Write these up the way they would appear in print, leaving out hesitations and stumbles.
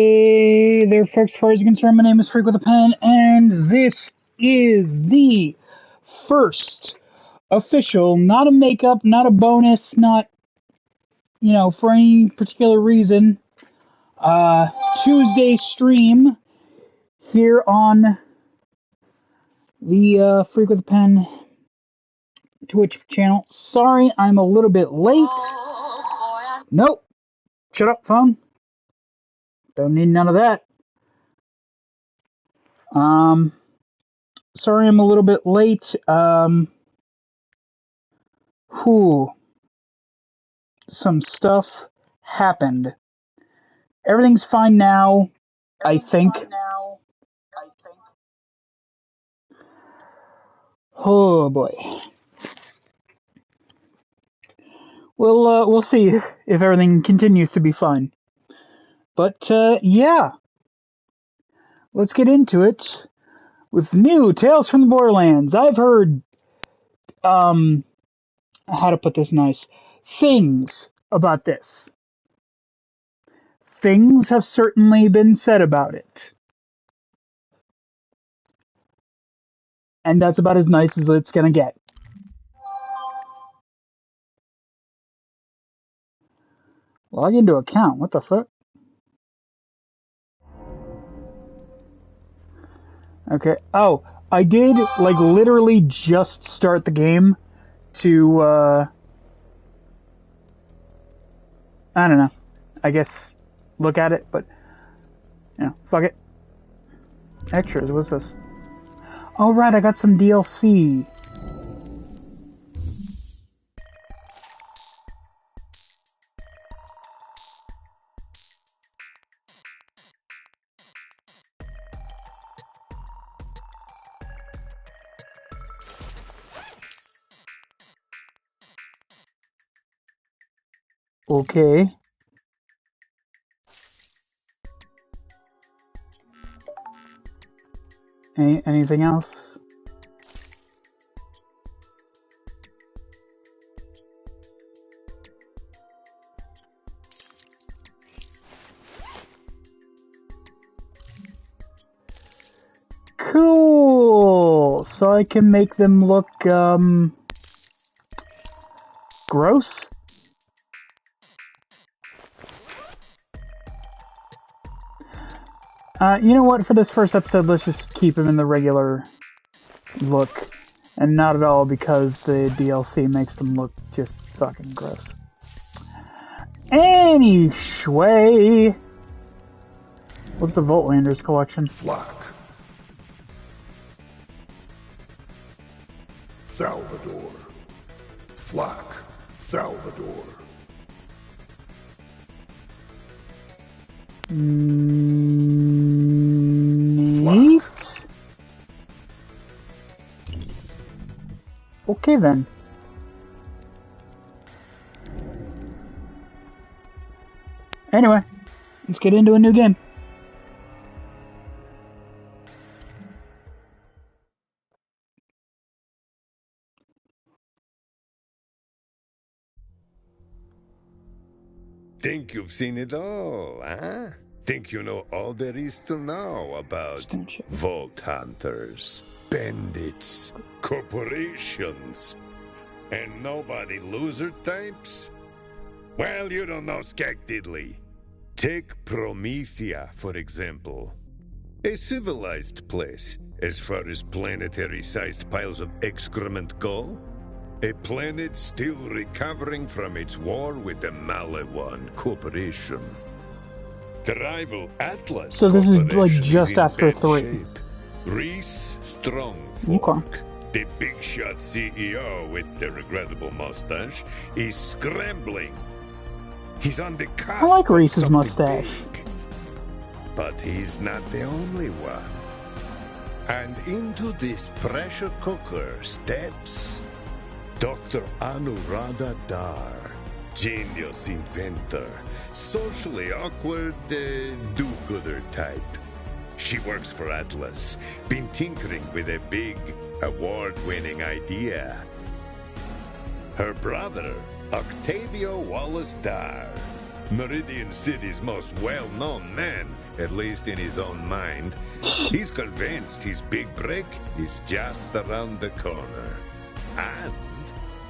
Hey there, folks. As far as you're concerned, my name is Freak with a Pen, and this is the first official, not a makeup, not a bonus, not, for any particular reason, Tuesday stream here on the Freak with a Pen Twitch channel. Sorry, I'm a little bit late. Nope. Shut up, phone. Don't need none of that. Sorry I'm a little bit late. Some stuff happened. Everything's fine now, I think. Oh boy. We'll see if everything continues to be fine. But yeah. Let's get into it with new Tales from the Borderlands. I've heard how to put this nice, things about this. Things have certainly been said about it. And that's about as nice as it's gonna get. Log into account, what the fuck? Okay, oh, I did, literally just start the game to, I don't know, I guess, look at it, but, fuck it. Extras, what's this? Oh, right, I got some DLC. Okay. Anything else? Cool! So I can make them look, gross? You know what? For this first episode, let's just keep him in the regular look. And not at all because the DLC makes them look just fucking gross. Anyway, what's the Voltlanders collection? Flock. Salvador. Flock. Salvador. Neat. Okay then. Anyway, let's get into a new game. Think you've seen it all, huh? Think you know all there is to know about Vault Hunters, bandits, corporations, and nobody loser types? Well, you don't know Skag Diddley. Take Promethea, for example. A civilized place, as far as planetary-sized piles of excrement go. A planet still recovering from its war with the Malawan Corporation. The rival Atlas So this is Corporation just is in after bad 3. shape. Reese Strongfork, Okay. the big shot CEO with the regrettable mustache, is scrambling. He's on the cusp I like of Reese's something mustache. big. But he's not the only one. And into this pressure cooker steps Dr. Anuradha Dar, genius inventor, socially awkward, do-gooder type. She works for Atlas, been tinkering with a big, award-winning idea. Her brother, Octavio Wallace Dar, Meridian City's most well-known man, at least in his own mind. He's convinced his big break is just around the corner. And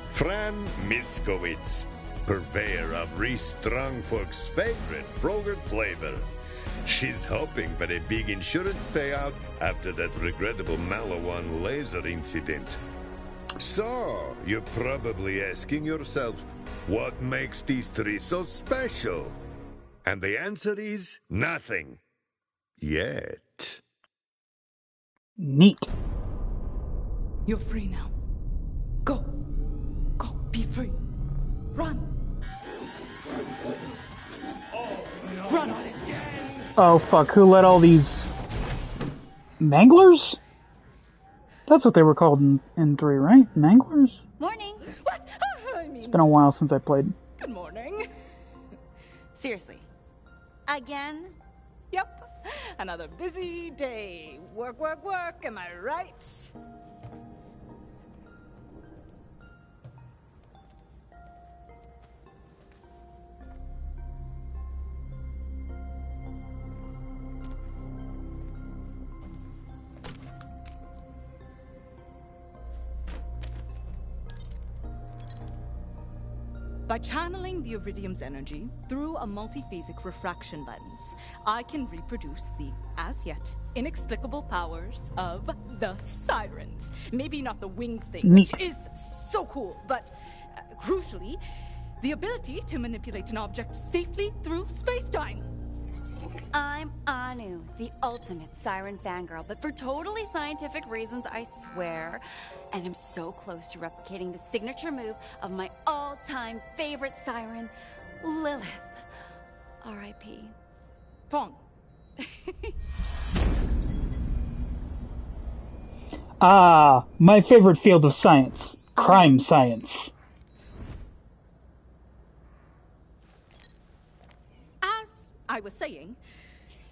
Fran Miskowitz, purveyor of Restrung folks' favorite Frogurt flavor. She's hoping for a big insurance payout after that regrettable Malawan laser incident. So, you're probably asking yourself, what makes these three so special? And the answer is nothing. Yet. Neat. You're free now. Go. Go. Be free. Run. Run. Oh fuck, who let all these... Manglers? That's what they were called in 3, right? Manglers? Morning. What? I mean... It's been a while since I played. Good morning. Seriously. Again? Yep. Another busy day. Work, work, work. Am I right? By channeling the iridium's energy through a multiphasic refraction lens, I can reproduce the, as yet, inexplicable powers of the sirens. Maybe not the wings thing, Neat. which is so cool, but crucially, the ability to manipulate an object safely through space-time. I'm Anu, the ultimate siren fangirl, but for totally scientific reasons, I swear. And I'm so close to replicating the signature move of my all-time favorite siren, Lilith. R.I.P. Pong. Ah, my favorite field of science. Crime science. As I was saying,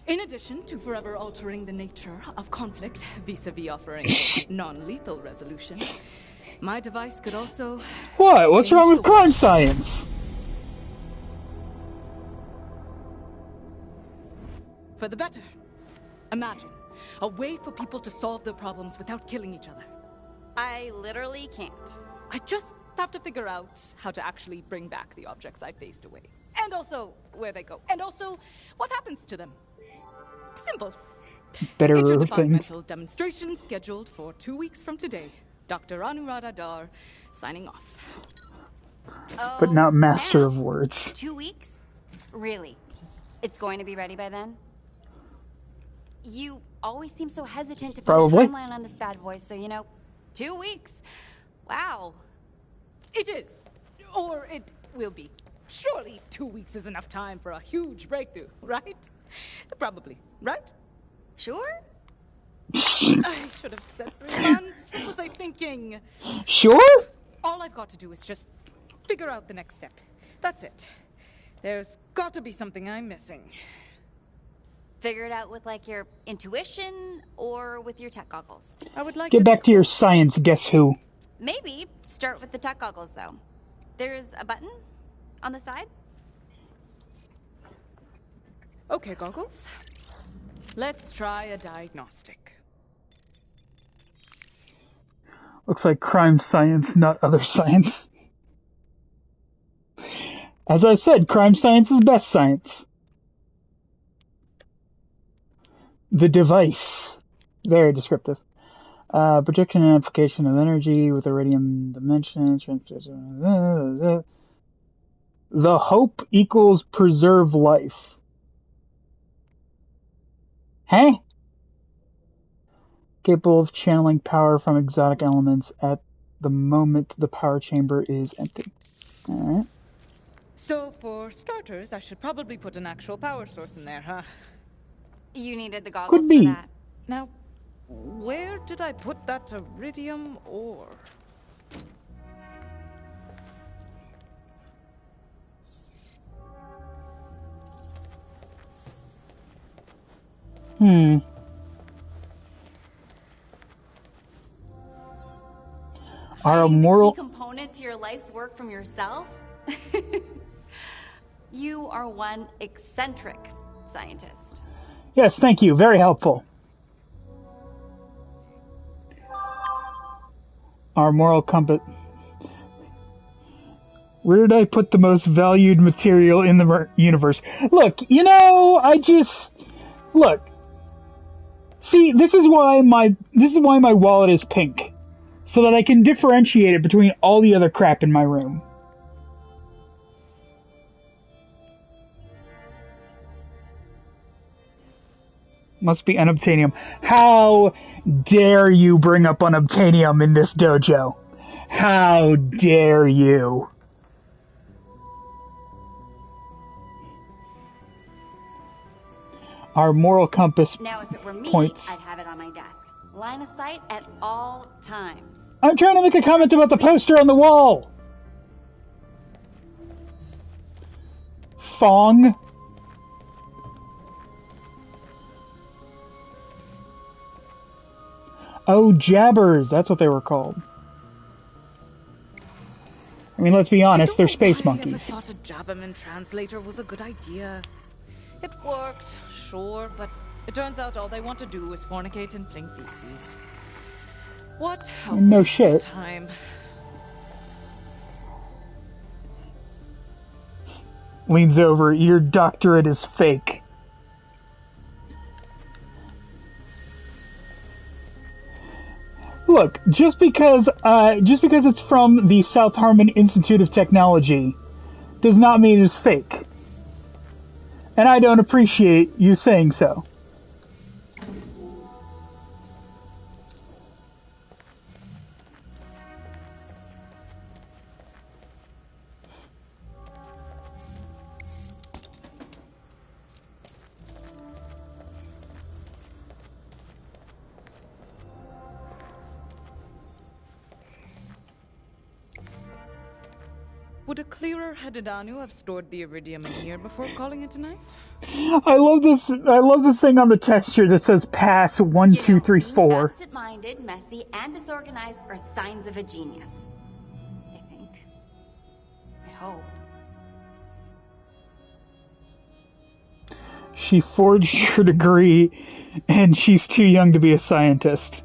in addition to forever altering the nature of conflict vis-a-vis offering non-lethal resolution, my device could also... What? What's change wrong with the crime science? For the better. Imagine a way for people to solve their problems without killing each other. I literally can't. I just have to figure out how to actually bring back the objects I phased away. And also where they go. And also what happens to them. Simple. Better things. Interdepartmental demonstration scheduled for 2 weeks from today. Dr. Anuradha Dar, signing off. Oh, But not master snap. of words. 2 weeks? Really? It's going to be ready by then? You always seem so hesitant to put Probably. a timeline on this bad boy, so 2 weeks. Wow. It is. Or it will be. Surely 2 weeks is enough time for a huge breakthrough, right? Probably, right? Sure? I should have said 3 months. What was I thinking? Sure? All I've got to do is just figure out the next step. That's it. There's got to be something I'm missing. Figure it out with your intuition or with your tech goggles. I would like Get to back to your science, guess who? Maybe start with the tech goggles though. There's a button on the side. Okay, goggles. Let's try a diagnostic. Looks like crime science, not other science. As I said, crime science is best science. The device. Very descriptive. Projection and amplification of energy with iridium dimensions. The hope equals preserve life. Huh? Capable of channeling power from exotic elements at the moment the power chamber is empty. Alright. So, for starters, I should probably put an actual power source in there, huh? You needed the goggles Could be. for that. Now, where did I put that iridium ore? Our Hiding the moral... key component to your life's work from yourself? You are one eccentric scientist. Yes, thank you. Very helpful. Our moral compass. Where did I put the most valued material in the universe? Look, you know, look. See, this is why my wallet is pink, so that I can differentiate it between all the other crap in my room. Must be unobtainium. How dare you bring up unobtainium in this dojo? How dare you? Our moral compass now, if it were me, points. I'd have it on my desk. Line of sight at all times. I'm trying to make a comment about the poster on the wall. Fong. Oh, jabbers. That's what they were called. I mean, let's be honest, they're space monkeys. I never thought a Jabberman translator was a good idea. It worked, sure, but it turns out all they want to do is fornicate and fling feces. What a no waste shit. of time. Leans over. Your doctorate is fake. Look, just because it's from the South Harmon Institute of Technology does not mean it's fake. And I don't appreciate you saying so. Would a clearer-headed Anu have stored the iridium in here before calling it a night? I love the thing on the texture that says pass 1, 2, 3, 4. Absent-minded, messy, and disorganized are signs of a genius. I think. I hope. She forged her degree, and she's too young to be a scientist.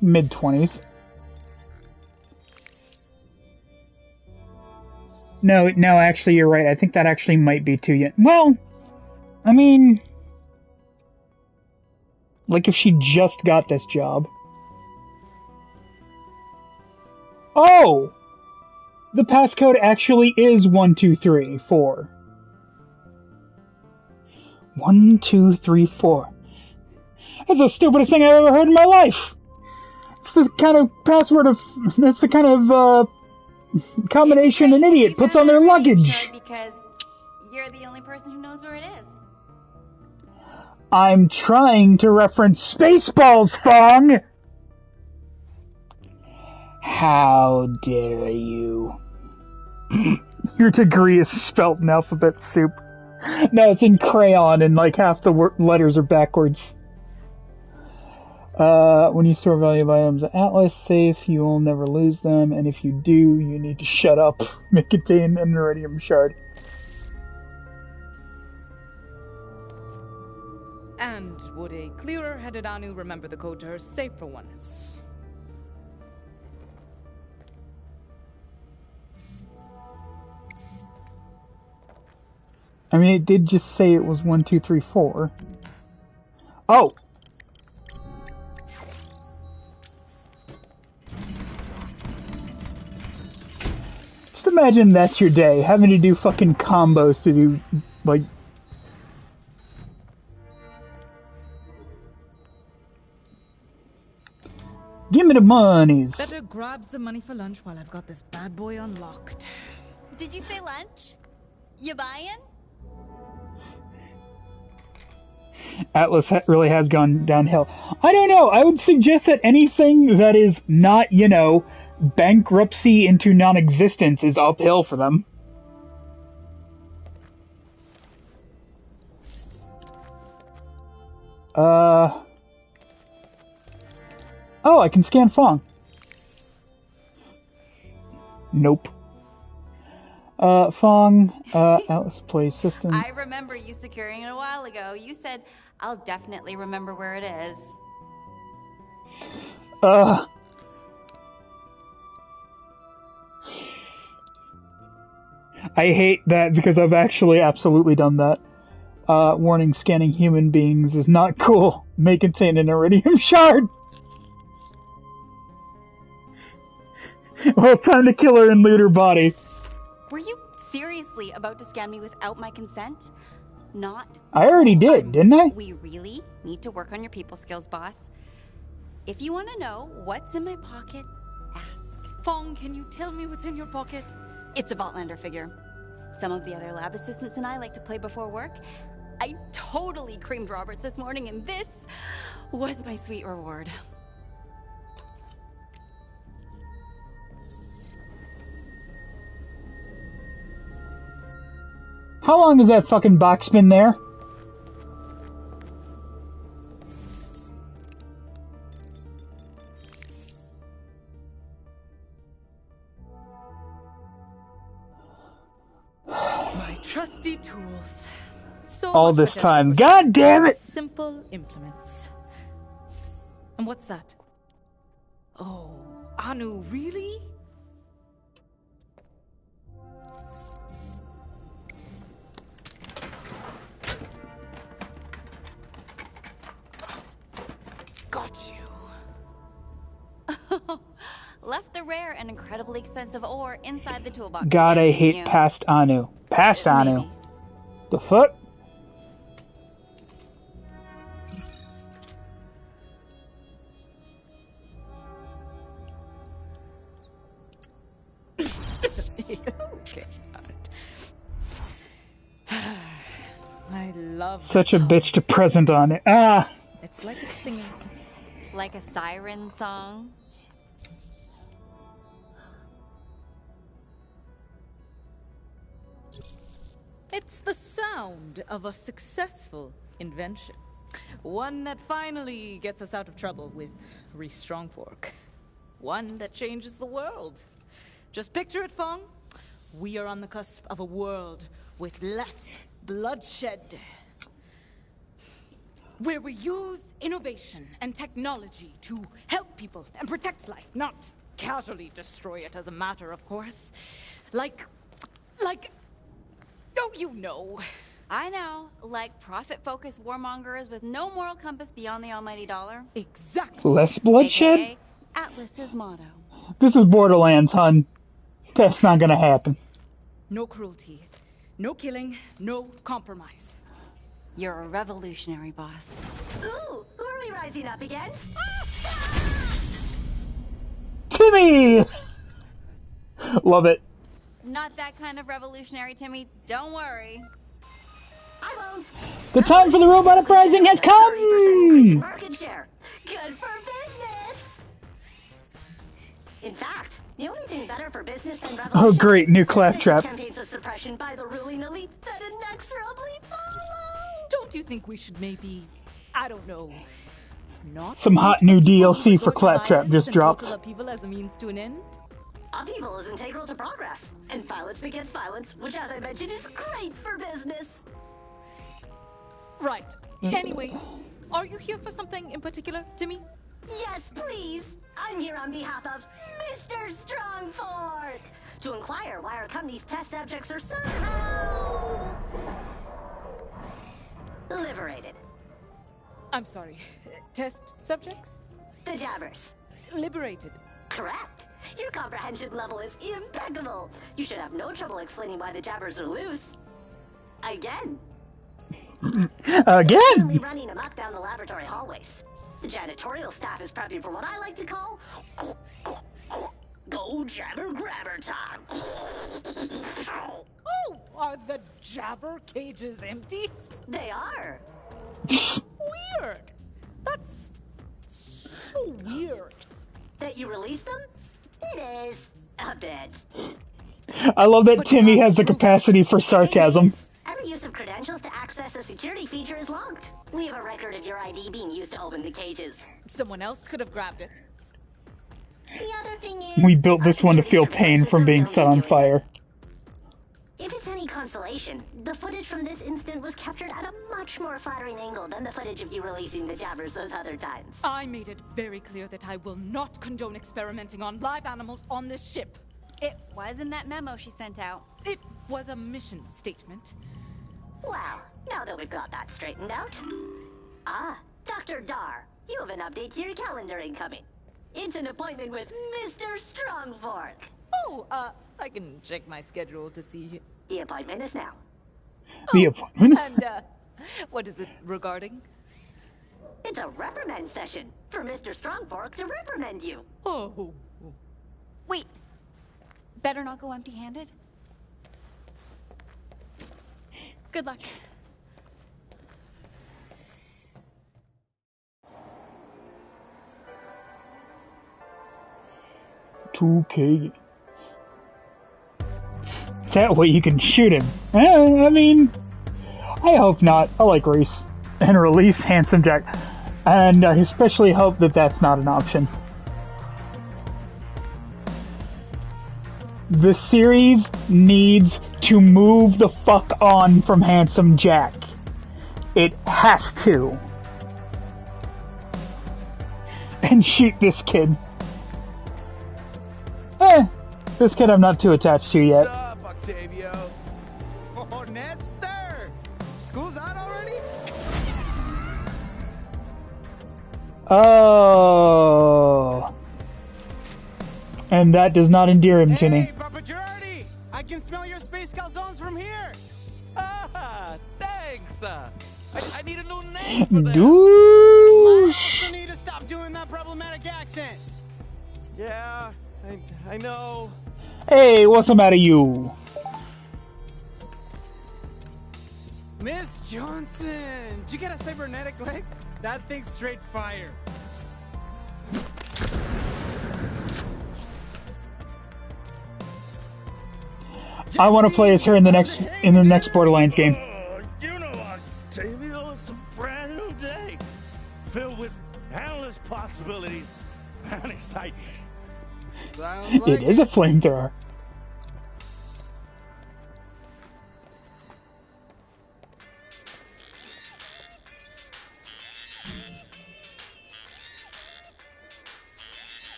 Mid-20s. No, actually, you're right. I think that actually might be too young. Well, I mean, like if she just got this job. Oh! The passcode actually is 1, 2, 3, 4. 1, 2, 3, 4. That's the stupidest thing I've ever heard in my life! It's the kind of password of... That's the kind of, combination an idiot puts on their luggage. Because you're the only person who knows where it is. I'm trying to reference Spaceballs, Fong! How dare you? Your degree is spelt in alphabet soup. No, it's in crayon and like half the letters are backwards. When you store valuable items in Atlas safe, you will never lose them, and if you do, you need to shut up. May contain an iridium shard. And would a clearer-headed Anu remember the code to her safe for once? I mean, it did just say it was 1, 2, 3, 4. Oh! Just imagine that's your day, having to do fucking combos to do, like... Give me the monies! Better grab some money for lunch while I've got this bad boy unlocked. Did you say lunch? You buyin'? Atlas really has gone downhill. I don't know. I would suggest that anything that is not, you know, bankruptcy into non-existence is uphill for them. Oh, I can scan Fong. Nope. Fong, Alice Play System. I remember you securing it a while ago. You said, I'll definitely remember where it is. I hate that because I've actually absolutely done that. Warning, scanning human beings is not cool. May contain an iridium shard. Well, time to kill her and loot her body. Were you seriously about to scan me without my consent? Not. I already did, didn't I? We really need to work on your people skills, boss. If you want to know what's in my pocket, ask. Fong, can you tell me what's in your pocket? It's a Vaultlander figure. Some of the other lab assistants and I like to play before work. I totally creamed Roberts this morning, and this was my sweet reward. How long has that fucking box been there? My trusty tools. So All much this for time. Tales God damn it! Simple implements. And what's that? Oh, Anu, really? Got you. Left the rare and incredibly expensive ore inside the toolbox. God, I Didn't hate you? past Anu. Past Anu. Maybe. The fuck? Okay. I love Such a that bitch to present on it. Ah! It's like it's singing. Like a siren song. It's the sound of a successful invention. One that finally gets us out of trouble with Reese Strongfork. One that changes the world. Just picture it, Fong. We are on the cusp of a world with less bloodshed. Where we use innovation and technology to help people and protect life, not casually destroy it as a matter of course. Like, don't you know? I know, like profit-focused warmongers with no moral compass beyond the almighty dollar. Exactly. Less bloodshed? AKA Atlas's motto. This is Borderlands, hun. That's not gonna happen. No cruelty, no killing, no compromise. You're a revolutionary, boss. Ooh, who are we rising up against? Timmy! Love it. Not that kind of revolutionary, Timmy. Don't worry. I won't. The time for the robot uprising has 30% increase in come! market share. Good for business. In fact, the only thing better for business than revolution. Oh great, new claptrap. Campaigns of suppression by the ruling elite that inexorably follow. Don't you think we should maybe, I don't know, not Some hot new DLC for resort to Claptrap violence just and dropped. total upheaval as a means to an end? Upheaval is integral to progress, and violence begets violence, which, as I mentioned, is great for business. Right. Anyway, are you here for something in particular, Timmy? Yes, please. I'm here on behalf of Mr. Strongfork to inquire why our company's test subjects are somehow liberated. I'm sorry. Test subjects? The Jabbers. Liberated. Correct. Your comprehension level is impeccable. You should have no trouble explaining why the Jabbers are loose. Again. Again! Currently running amok down the laboratory hallways. The janitorial staff is prepping for what I like to call go jabber grabber time. Oh, are the jabber cages empty? They are. Weird. That's so weird. That you release them? It is a bit. I love that But Timmy you have has the proof. capacity for sarcasm. Every use of credentials to access a security feature is logged. We have a record of your ID being used to open the cages. Someone else could have grabbed it. The other thing is, We built this one to feel security pain surveillance from systems being don't set leave on no fire. If it's any consolation, the footage from this instant was captured at a much more flattering angle than the footage of you releasing the jabbers those other times. I made it very clear that I will not condone experimenting on live animals on this ship. It was in that memo she sent out. It was a mission statement. Well, now that we've got that straightened out. Ah, Dr. Dar, you have an update to your calendar incoming. It's an appointment with Mr. Strongfork. Oh, I can check my schedule to see. The appointment is now. The appointment? And, what is it regarding? It's a reprimand session for Mr. Strongfork to reprimand you. Oh. Wait. Better not go empty-handed? Good luck. $2K. That way you can shoot him. I mean, I hope not. I like Reese. And release Handsome Jack. And I especially hope that that's not an option. The series needs to move the fuck on from Handsome Jack. It has to. And shoot this kid. This kid I'm not too attached to yet. What's up, Octavio? Oh, Nedster! School's out already? Oh. And that does not endear him to me. Hey, Papa Girardi! I can smell your space calzones from here! Ah, thanks. I need a new name for them. I Douche. also need to stop doing that problematic accent. Yeah, I know. Hey, what's the matter, you? Miss Johnson! Did you get a cybernetic leg? That thing's straight fire. I want to play as her in the next Borderlands game. Oh, you know, Octavio, it's a brand new day, filled with endless possibilities and excitement. Sounds like It is a flamethrower.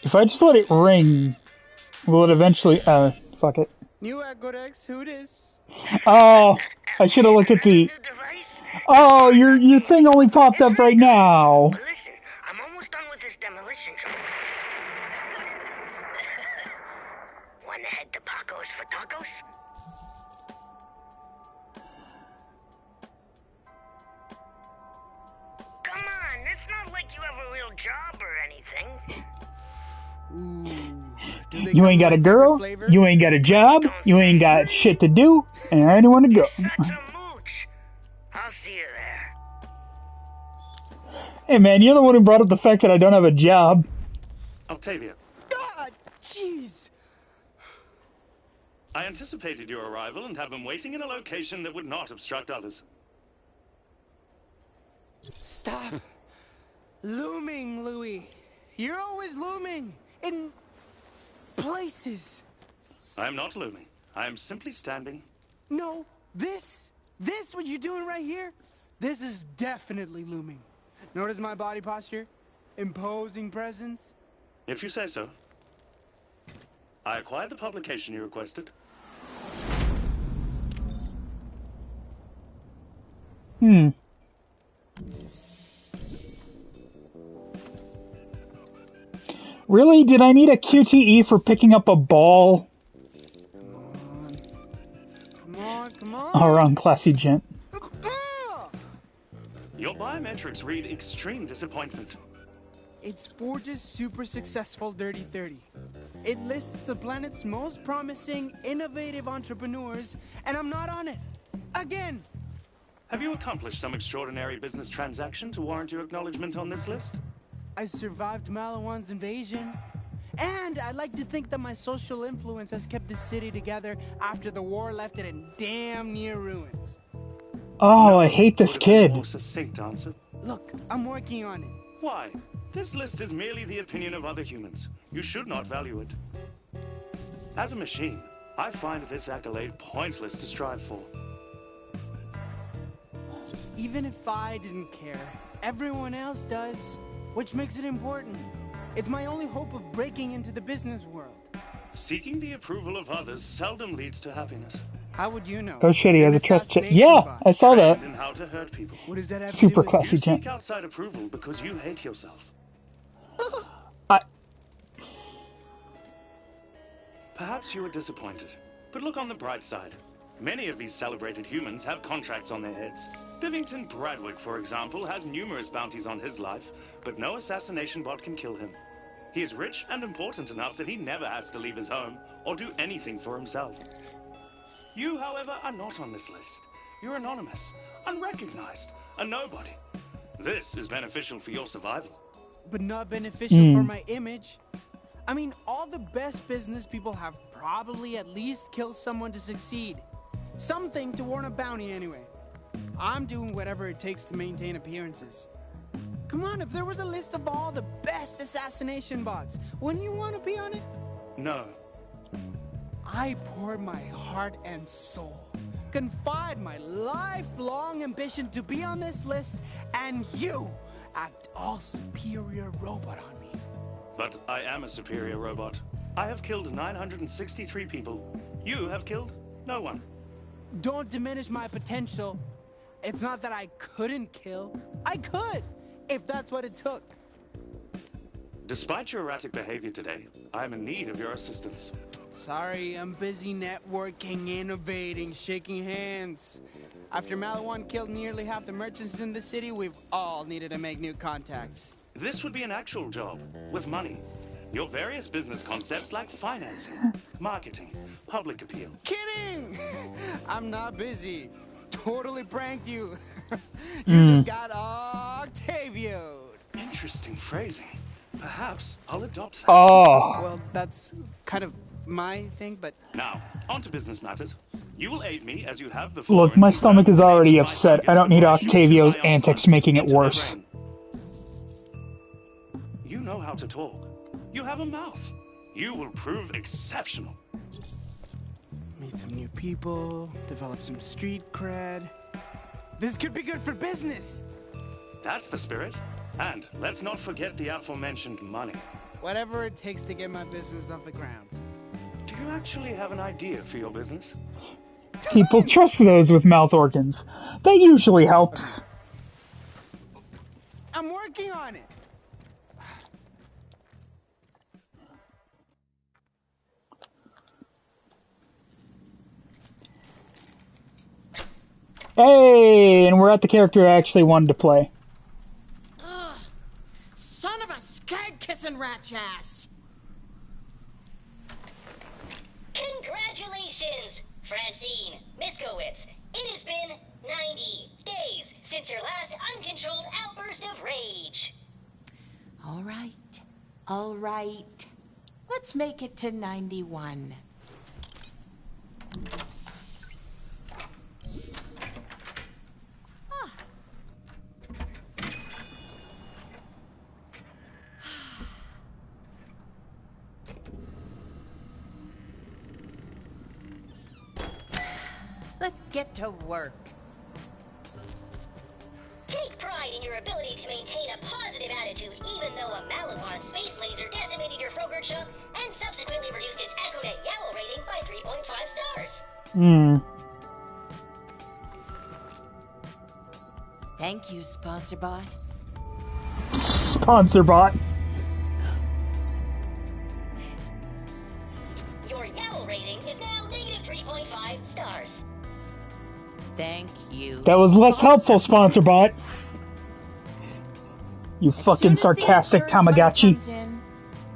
If I just let it ring, will it eventually? Fuck it. New Ecodex, who dis? Oh, I should have looked at the. Oh, your thing only popped up right now. Listen, I'm almost done with this demolition job. Wanna head to Paco's for tacos? Come on, it's not like you have a real job or anything. You ain't got a girl, you ain't got a job, you ain't got shit to do, and I ain't want to go. Such a mooch. I'll see you there. Hey man, you're the one who brought up the fact that I don't have a job. Octavia, God, jeez! I anticipated your arrival and have been waiting in a location that would not obstruct others. Stop looming, Louis. You're always looming in places. I am not looming. I am simply standing. No, this, what you're doing right here, this is definitely looming. Notice my body posture? Imposing presence? If you say so. I acquired the publication you requested. Really? Did I need a QTE for picking up a ball? Come on. Oh, wrong, classy gent. Your biometrics read extreme disappointment. It's Forge's super successful Dirty 30. It lists the planet's most promising, innovative entrepreneurs, and I'm not on it. Again! Have you accomplished some extraordinary business transaction to warrant your acknowledgement on this list? I survived Malawan's invasion. And I like to think that my social influence has kept the city together after the war left it in damn near ruins. Oh, I hate this Would have been a kid. more succinct answer. Look, I'm working on it. Why? This list is merely the opinion of other humans. You should not value it. As a machine, I find this accolade pointless to strive for. Even if I didn't care, everyone else does, which makes it important. It's my only hope of breaking into the business world. Seeking the approval of others seldom leads to happiness. How would you know? Oh shit, he has An a trust check. assassination Yeah, bot. I saw that. Trained in how to hurt people. What does that have Super to do with classy You gent. seek outside approval because you hate yourself. I... Perhaps you are disappointed, but look on the bright side. Many of these celebrated humans have contracts on their heads. Bivington Bradwick, for example, has numerous bounties on his life, but no assassination bot can kill him. He is rich and important enough that he never has to leave his home or do anything for himself. You, however, are not on this list. You're anonymous, unrecognized, a nobody. This is beneficial for your survival. But not beneficial for my image. I mean, all the best business people have probably at least killed someone to succeed. Something to warrant a bounty anyway. I'm doing whatever it takes to maintain appearances. Come on, if there was a list of all the best assassination bots, wouldn't you want to be on it? No. I poured my heart and soul, confide my lifelong ambition to be on this list, and you act all superior robot on me. But I am a superior robot. I have killed 963 people. You have killed no one. Don't diminish my potential. It's not that I couldn't kill. I could, if that's what it took. Despite your erratic behavior today, I am in need of your assistance. Sorry, I'm busy networking, innovating, shaking hands. After Malawan killed nearly half the merchants in the city, we've all needed to make new contacts. This would be an actual job, with money. Your various business concepts like financing, marketing, public appeal. Kidding! I'm not busy. Totally pranked you. You just got Octavio'd. Interesting phrasing. Perhaps I'll adopt that. Oh. Well, that's kind of my thing, but... Now, on to business matters. You will aid me as you have before. Look, my stomach is already upset. I don't need Octavio's antics making it worse. You know how to talk. You have a mouth. You will prove exceptional. Meet some new people, develop some street cred. This could be good for business. That's the spirit. And let's not forget the aforementioned money. Whatever it takes to get my business off the ground. Do you actually have an idea for your business? People trust those with mouth organs. That usually helps. I'm working on it. Hey, and we're at the character I actually wanted to play. Ugh, son of a skag-kissing rat's ass! Congratulations, Francine Miskowitz. It has been 90 days since your last uncontrolled outburst of rage. All right. Let's make it to 91. Let's get to work. Take pride in your ability to maintain a positive attitude even though a Malawan space laser decimated your Frogurt shop and subsequently reduced its Acronet Yowl rating by 3.5 stars. Thank you, Sponsor Bot. Sponsor bot. Your Yowl rating is now negative 3.5 stars. Thank you. That was less helpful, sponsor bot. You As fucking soon as the sarcastic insurance money Tamagotchi. comes in,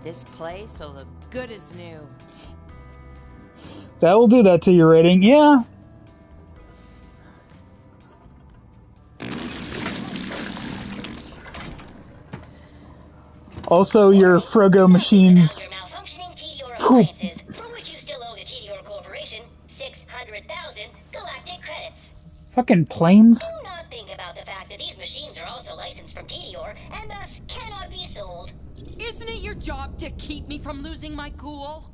this place will look good as new. That will do that to your rating, yeah. Also, your Frogo machines After malfunctioning Tediore poop. appliances, for which you still owe the Tediore Corporation 600,000 galactic credits. Fucking planes? Do not think about the fact that these machines are also a license from Tedior, and thus cannot be sold. Isn't it your job to keep me from losing my cool?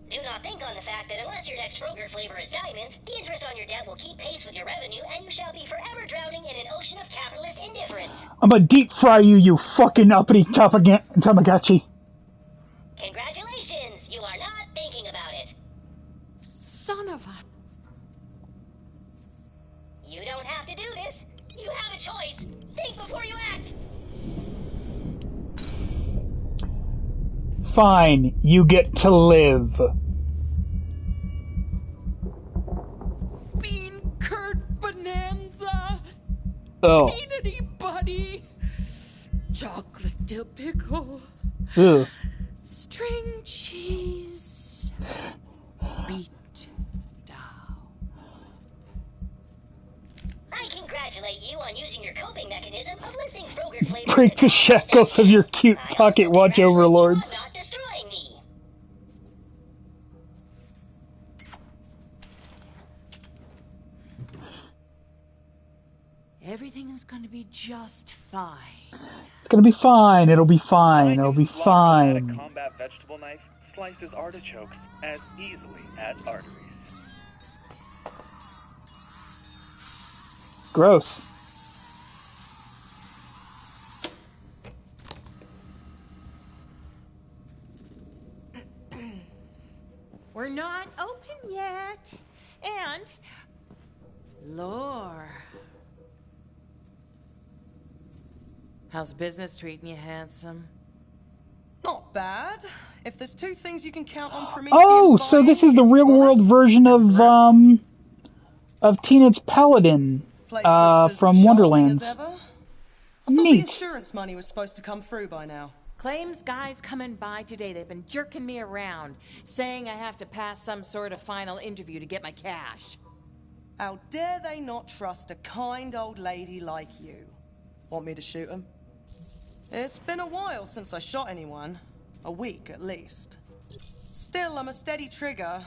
Do not think on the fact that unless your next Froger flavor is diamond, the interest on your debt will keep pace with your revenue, and you shall be forever drowning in an ocean of capitalist indifference. I'm gonna deep fry you, you fucking uppity Tamagotchi. Congratulations, you are not thinking about it. Son of a... You don't have to do this. You have a choice. Think before you act. Fine, you get to live. Bean curd bonanza. Oh. Peanutty buddy. Chocolate dill pickle. Ugh. String cheese. Beat down. I congratulate you on using your coping mechanism of listing Froger flavors. Break the shackles of your cute pocket watch overlords. Not destroying me. Everything's gonna be just fine. It's gonna be fine. It'll be fine. It'll be A fine. combat vegetable knife slices artichokes as easily as arteries. Gross. We're not open yet. And... Lore. How's business treating you, handsome? Not bad. If there's two things you can count on Prometheus Oh, so this is the real world version of Teenage Paladin from Wonderlands. I thought the insurance money was supposed to come through by now. Claims guys coming by today. They've been jerking me around, saying I have to pass some sort of final interview to get my cash. How dare they not trust a kind old lady like you? Want me to shoot them? It's been a while since I shot anyone. A week, at least. Still, I'm a steady trigger,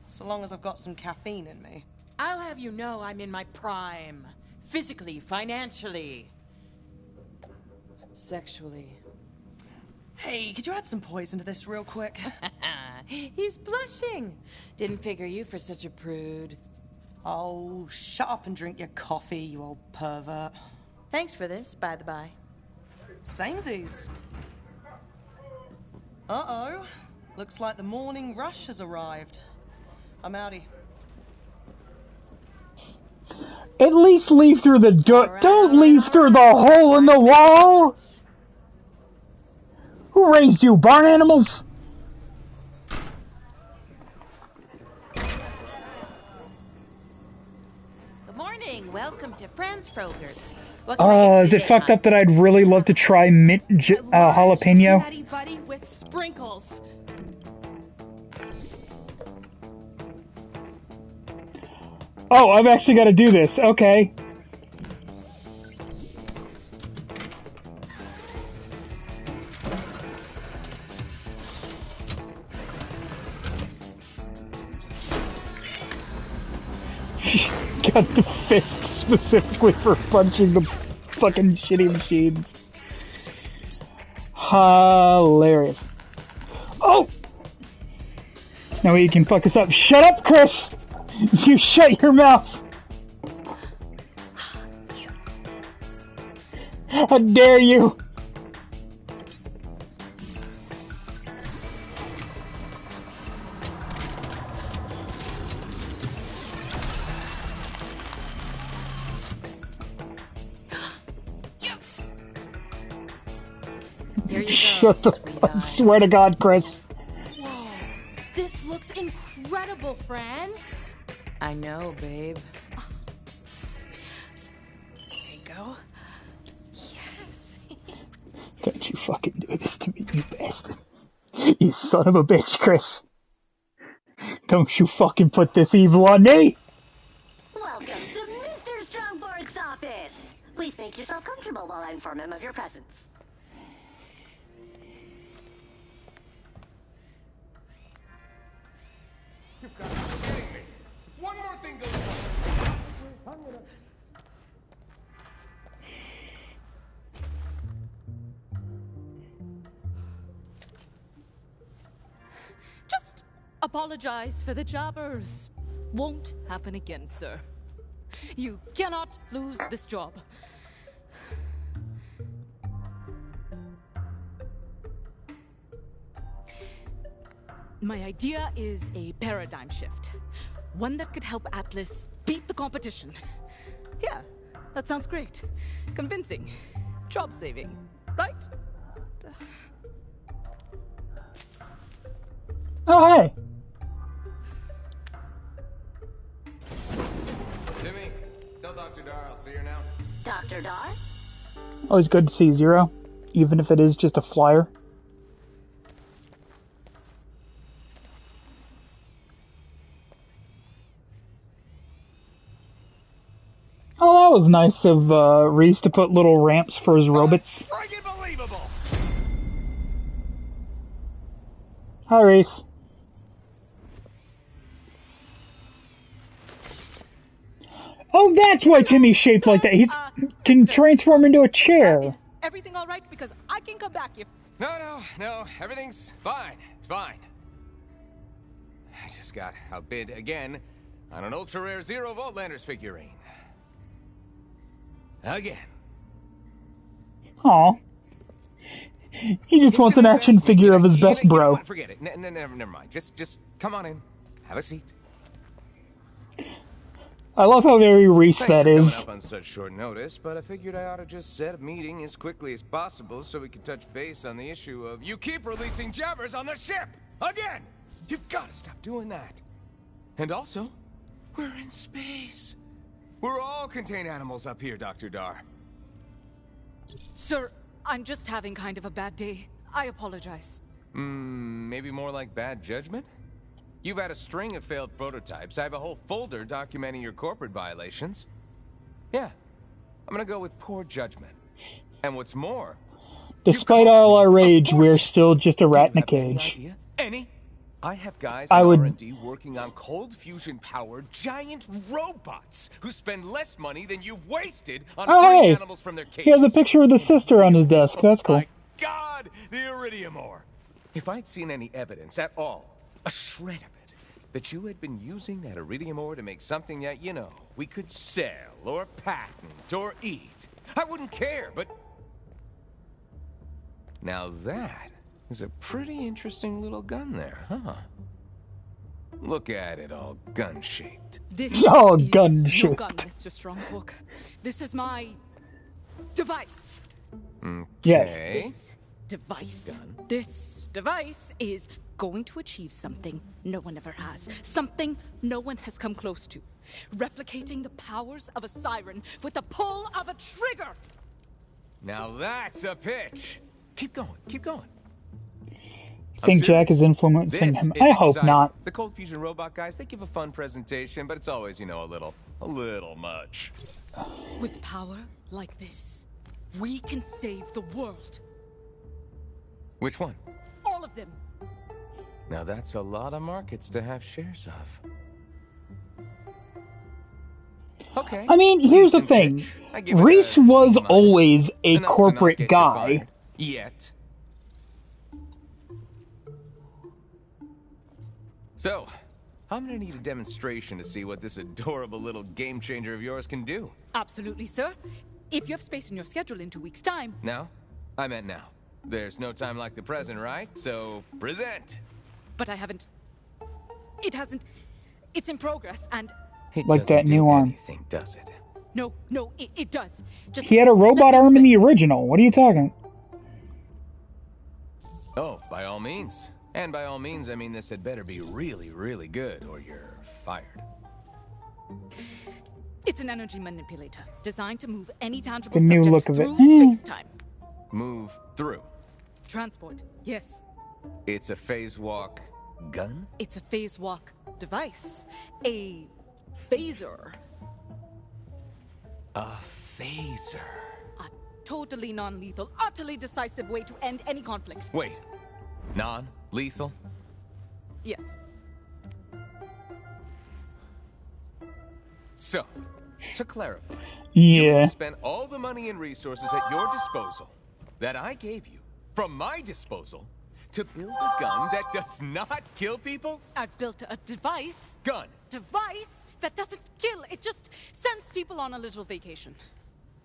so long as I've got some caffeine in me. I'll have you know I'm in my prime. Physically, financially. Sexually. Hey, could you add some poison to this real quick? He's blushing. Didn't figure you for such a prude. Oh, shut up and drink your coffee, you old pervert. Thanks for this, by the by. Samesies. Uh-oh. Looks like the morning rush has arrived. I'm outie. At least leave through the door. Don't leave through the hole in the wall! Who raised you, barn animals? Good morning. Welcome to Franz Frogert's. Oh, is it fucked up that I'd really love to try mint jalapeno? Nutty buddy with sprinkles. Oh, I've actually got to do this. Okay. Got the fist specifically for punching the fucking shitty machines. Hilarious. Oh! Now you can fuck this up. Shut up, Chris! You shut your mouth! How dare you! Here you go, Shut the sweetheart. I swear to God, Chris. Whoa, this looks incredible, Fran. I know, babe. There you go. Yes. Don't you fucking do this to me, you bastard. You son of a bitch, Chris. Don't you fucking put this evil on me! Welcome to Mr. Strongborg's office. Please make yourself comfortable while I inform him of your presence. You've got to be kidding me. One more thing goes apologize for the jabbers. Won't happen again, sir. You cannot lose this job. My idea is a paradigm shift. One that could help Atlas beat the competition. Yeah, that sounds great. Convincing. Job saving, right? Oh, hey. Jimmy, tell Dr. Dar I'll see her now. Dr. Dar? Always good to see Zero, even if it is just a flyer. Oh, that was nice of Reese to put little ramps for his robots. Friggin' believable! Hi, Reese. Oh, that's why Timmy's shaped like that. He can transform into a chair. Is everything all right? Because I can come back if... No, everything's fine. It's fine. I just got outbid again on an ultra-rare Zero Voltlanders figurine. Again. Aw. He just wants an action figure of his best bro. You know what? Forget it. Never mind. Just come on in. Have a seat. I love how very Reese that is. Coming up on such short notice, but I figured I ought to just set a meeting as quickly as possible so we could touch base on the issue of you keep releasing jabbers on the ship! Again! You've got to stop doing that. And also, we're in space. We're all contained animals up here, Dr. Dar. Sir, I'm just having kind of a bad day. I apologize. Maybe more like bad judgment? You've had a string of failed prototypes. I have a whole folder documenting your corporate violations. Yeah, I'm gonna go with poor judgment. And what's more... Despite all our rage, we're still just a rat in a cage. Any? I have guys in R&D working on cold fusion-powered giant robots who spend less money than you've wasted on freeing animals from their cages. He has a picture of the sister on his desk. That's cool. Oh my God, the Iridium ore! If I'd seen any evidence at all, a shred of it, that you had been using that Iridium ore to make something that, you know, we could sell or patent or eat, I wouldn't care, but... Now that is a pretty interesting little gun there, huh? Look at it, all gun-shaped. This is no gun, Mr. Strongfolk. This is my device. Okay. Yes. This device is going to achieve something no one ever has. Something no one has come close to. Replicating the powers of a siren with the pull of a trigger. Now that's a pitch. Keep going. Think Jack is influencing him? I hope not. The Cold Fusion robot guys, they give a fun presentation, but it's always, you know, a little much. With power like this, we can save the world. Which one? All of them. Now that's a lot of markets to have shares of. Okay. I mean, here's the thing. Reese was always a corporate guy. Yet. So, I'm gonna need a demonstration to see what this adorable little game changer of yours can do. Absolutely, sir. If you have space in your schedule in 2 weeks' time. Now? I meant now. There's no time like the present, right? So, present! But I haven't... It hasn't... It's in progress, and... It like that new arm. Anything, does it? No, it does. Just he had a robot arm in the original. What are you talking? Oh, by all means. And by all means, I mean this had better be really, really good, or you're fired. It's an energy manipulator, designed to move any tangible the new subject look of through it. space-time. Move through. Transport, yes. It's a phase walk gun? It's a phase walk device. A phaser. A phaser. A totally non-lethal, utterly decisive way to end any conflict. Wait. Non-lethal? Yes. So, to clarify, you will spend all the money and resources at your disposal that I gave you from my disposal To build a gun that does not kill people? I've built a device. Gun. Device that doesn't kill. It just sends people on a little vacation.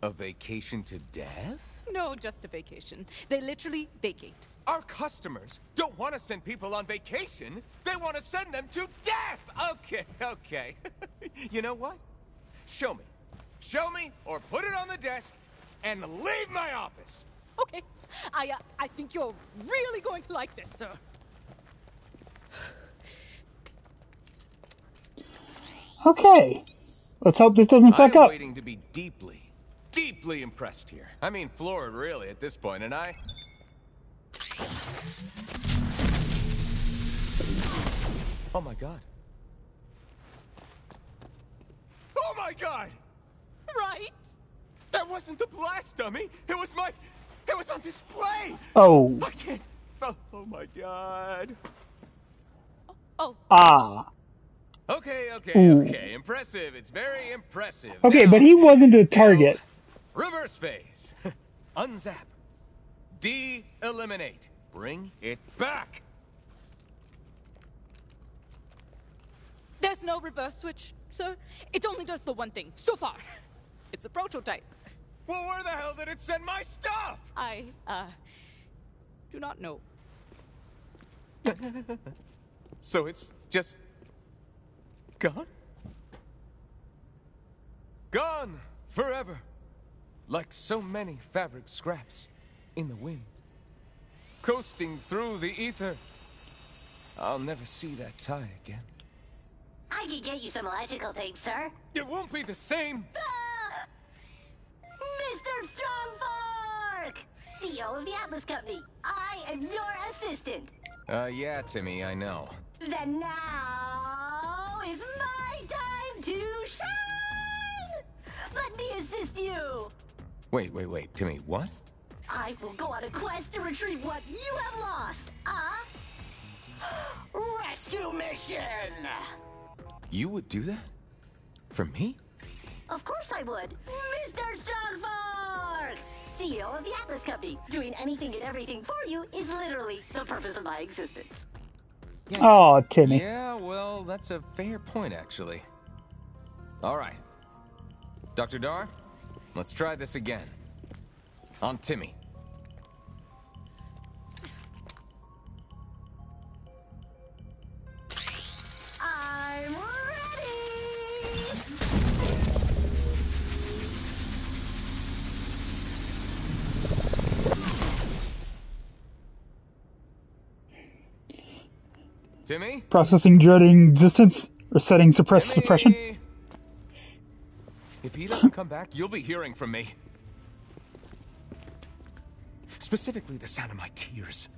A vacation to death? No, just a vacation. They literally vacate. Our customers don't want to send people on vacation. They want to send them to death! Okay. You know what? Show me. Show me, or put it on the desk, and leave my office! Okay. I think you're really going to like this, sir. Okay. Let's hope this doesn't fuck I'm up. waiting to be deeply impressed here. I mean, floored, really, at this point, and I... Oh my god. Oh my god! Right? That wasn't the blast dummy! It was on display! Oh. I can't... Oh my god. Oh. Ah. Okay. Ooh. Impressive. It's very impressive. Okay, now, but he wasn't a target. Reverse phase. Unzap. De-eliminate. Bring it back. There's no reverse switch, sir. It only does the one thing, so far. It's a prototype. Well, where the hell did it send my stuff? I, do not know. So it's just... gone? Gone forever. Like so many fabric scraps in the wind. Coasting through the ether. I'll never see that tie again. I can get you some electrical things, sir. It won't be the same. Mr. Strongfork! CEO of the Atlas Company. I am your assistant. Yeah, Timmy, I know. Then now is my time to shine! Let me assist you! Wait, Timmy, what? I will go on a quest to retrieve what you have lost. Rescue mission! You would do that? For me? Of course I would. Mr. Strongfork! CEO of the Atlas Company. Doing anything and everything for you is literally the purpose of my existence. Yes. Oh, Timmy. Yeah, well, that's a fair point, actually. All right. Dr. Dar, let's try this again. On Timmy. I'm ready! Timmy? Processing dreading existence or setting suppressed suppression. If he doesn't come back, you'll be hearing from me. Specifically, the sound of my tears.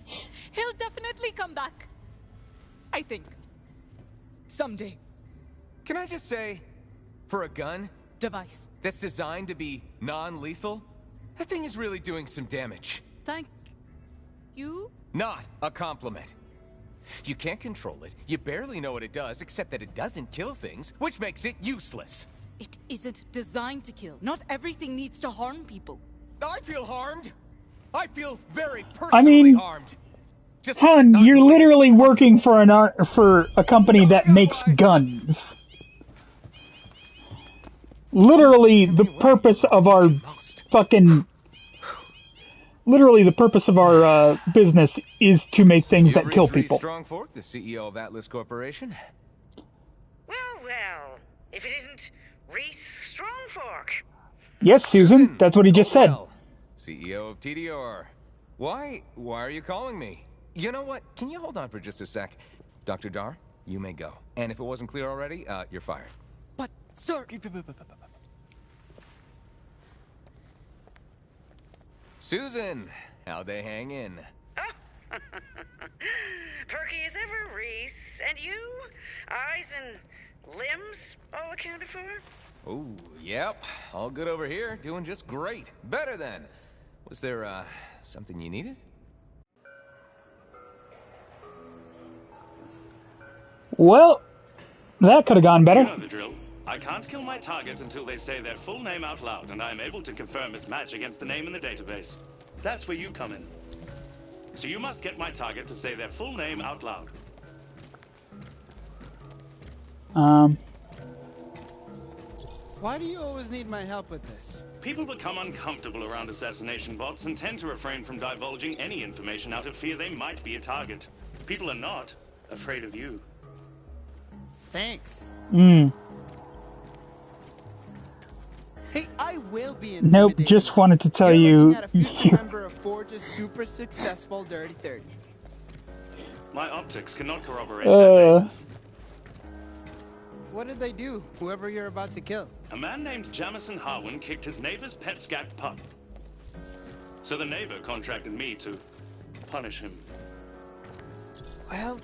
He'll definitely come back. I think. Someday. Can I just say, for a gun Device. that's designed to be non-lethal, that thing is really doing some damage. Thank you? Not a compliment. You can't control it, you barely know what it does, except that it doesn't kill things, which makes it useless. It isn't designed to kill. Not everything needs to harm people. I feel harmed. I feel very personally harmed. Just Hun, you're literally working for a company that makes guns. Literally, the purpose of our business is to make things that kill people. Strongfork, the CEO of Atlas Corporation. Well, if it isn't Reese Strongfork. Yes, Susan, that's what he just said. CEO of TDR. Why are you calling me? You know what? Can you hold on for just a sec? Dr. Dar, you may go. And if it wasn't clear already, you're fired. But, sir... Susan, how'd they hang in? Perky as ever, Reese. And you? Eyes and limbs all accounted for? Oh, yep. All good over here. Doing just great. Better than. Was there, something you needed? Well, that could have gone better. You know the drill. I can't kill my target until they say their full name out loud, and I am able to confirm its match against the name in the database. That's where you come in. So you must get my target to say their full name out loud. Why do you always need my help with this? People become uncomfortable around assassination bots and tend to refrain from divulging any information out of fear they might be a target. People are not afraid of you. Thanks. Hmm. Hey, I will be Nope, intimidated. just wanted to tell You're you. looking at a future member of Forge's super successful Dirty 30. My optics cannot corroborate that data. What did they do, whoever you're about to kill? A man named Jamison Harwin kicked his neighbor's pet skag pup. So the neighbor contracted me to punish him. Well,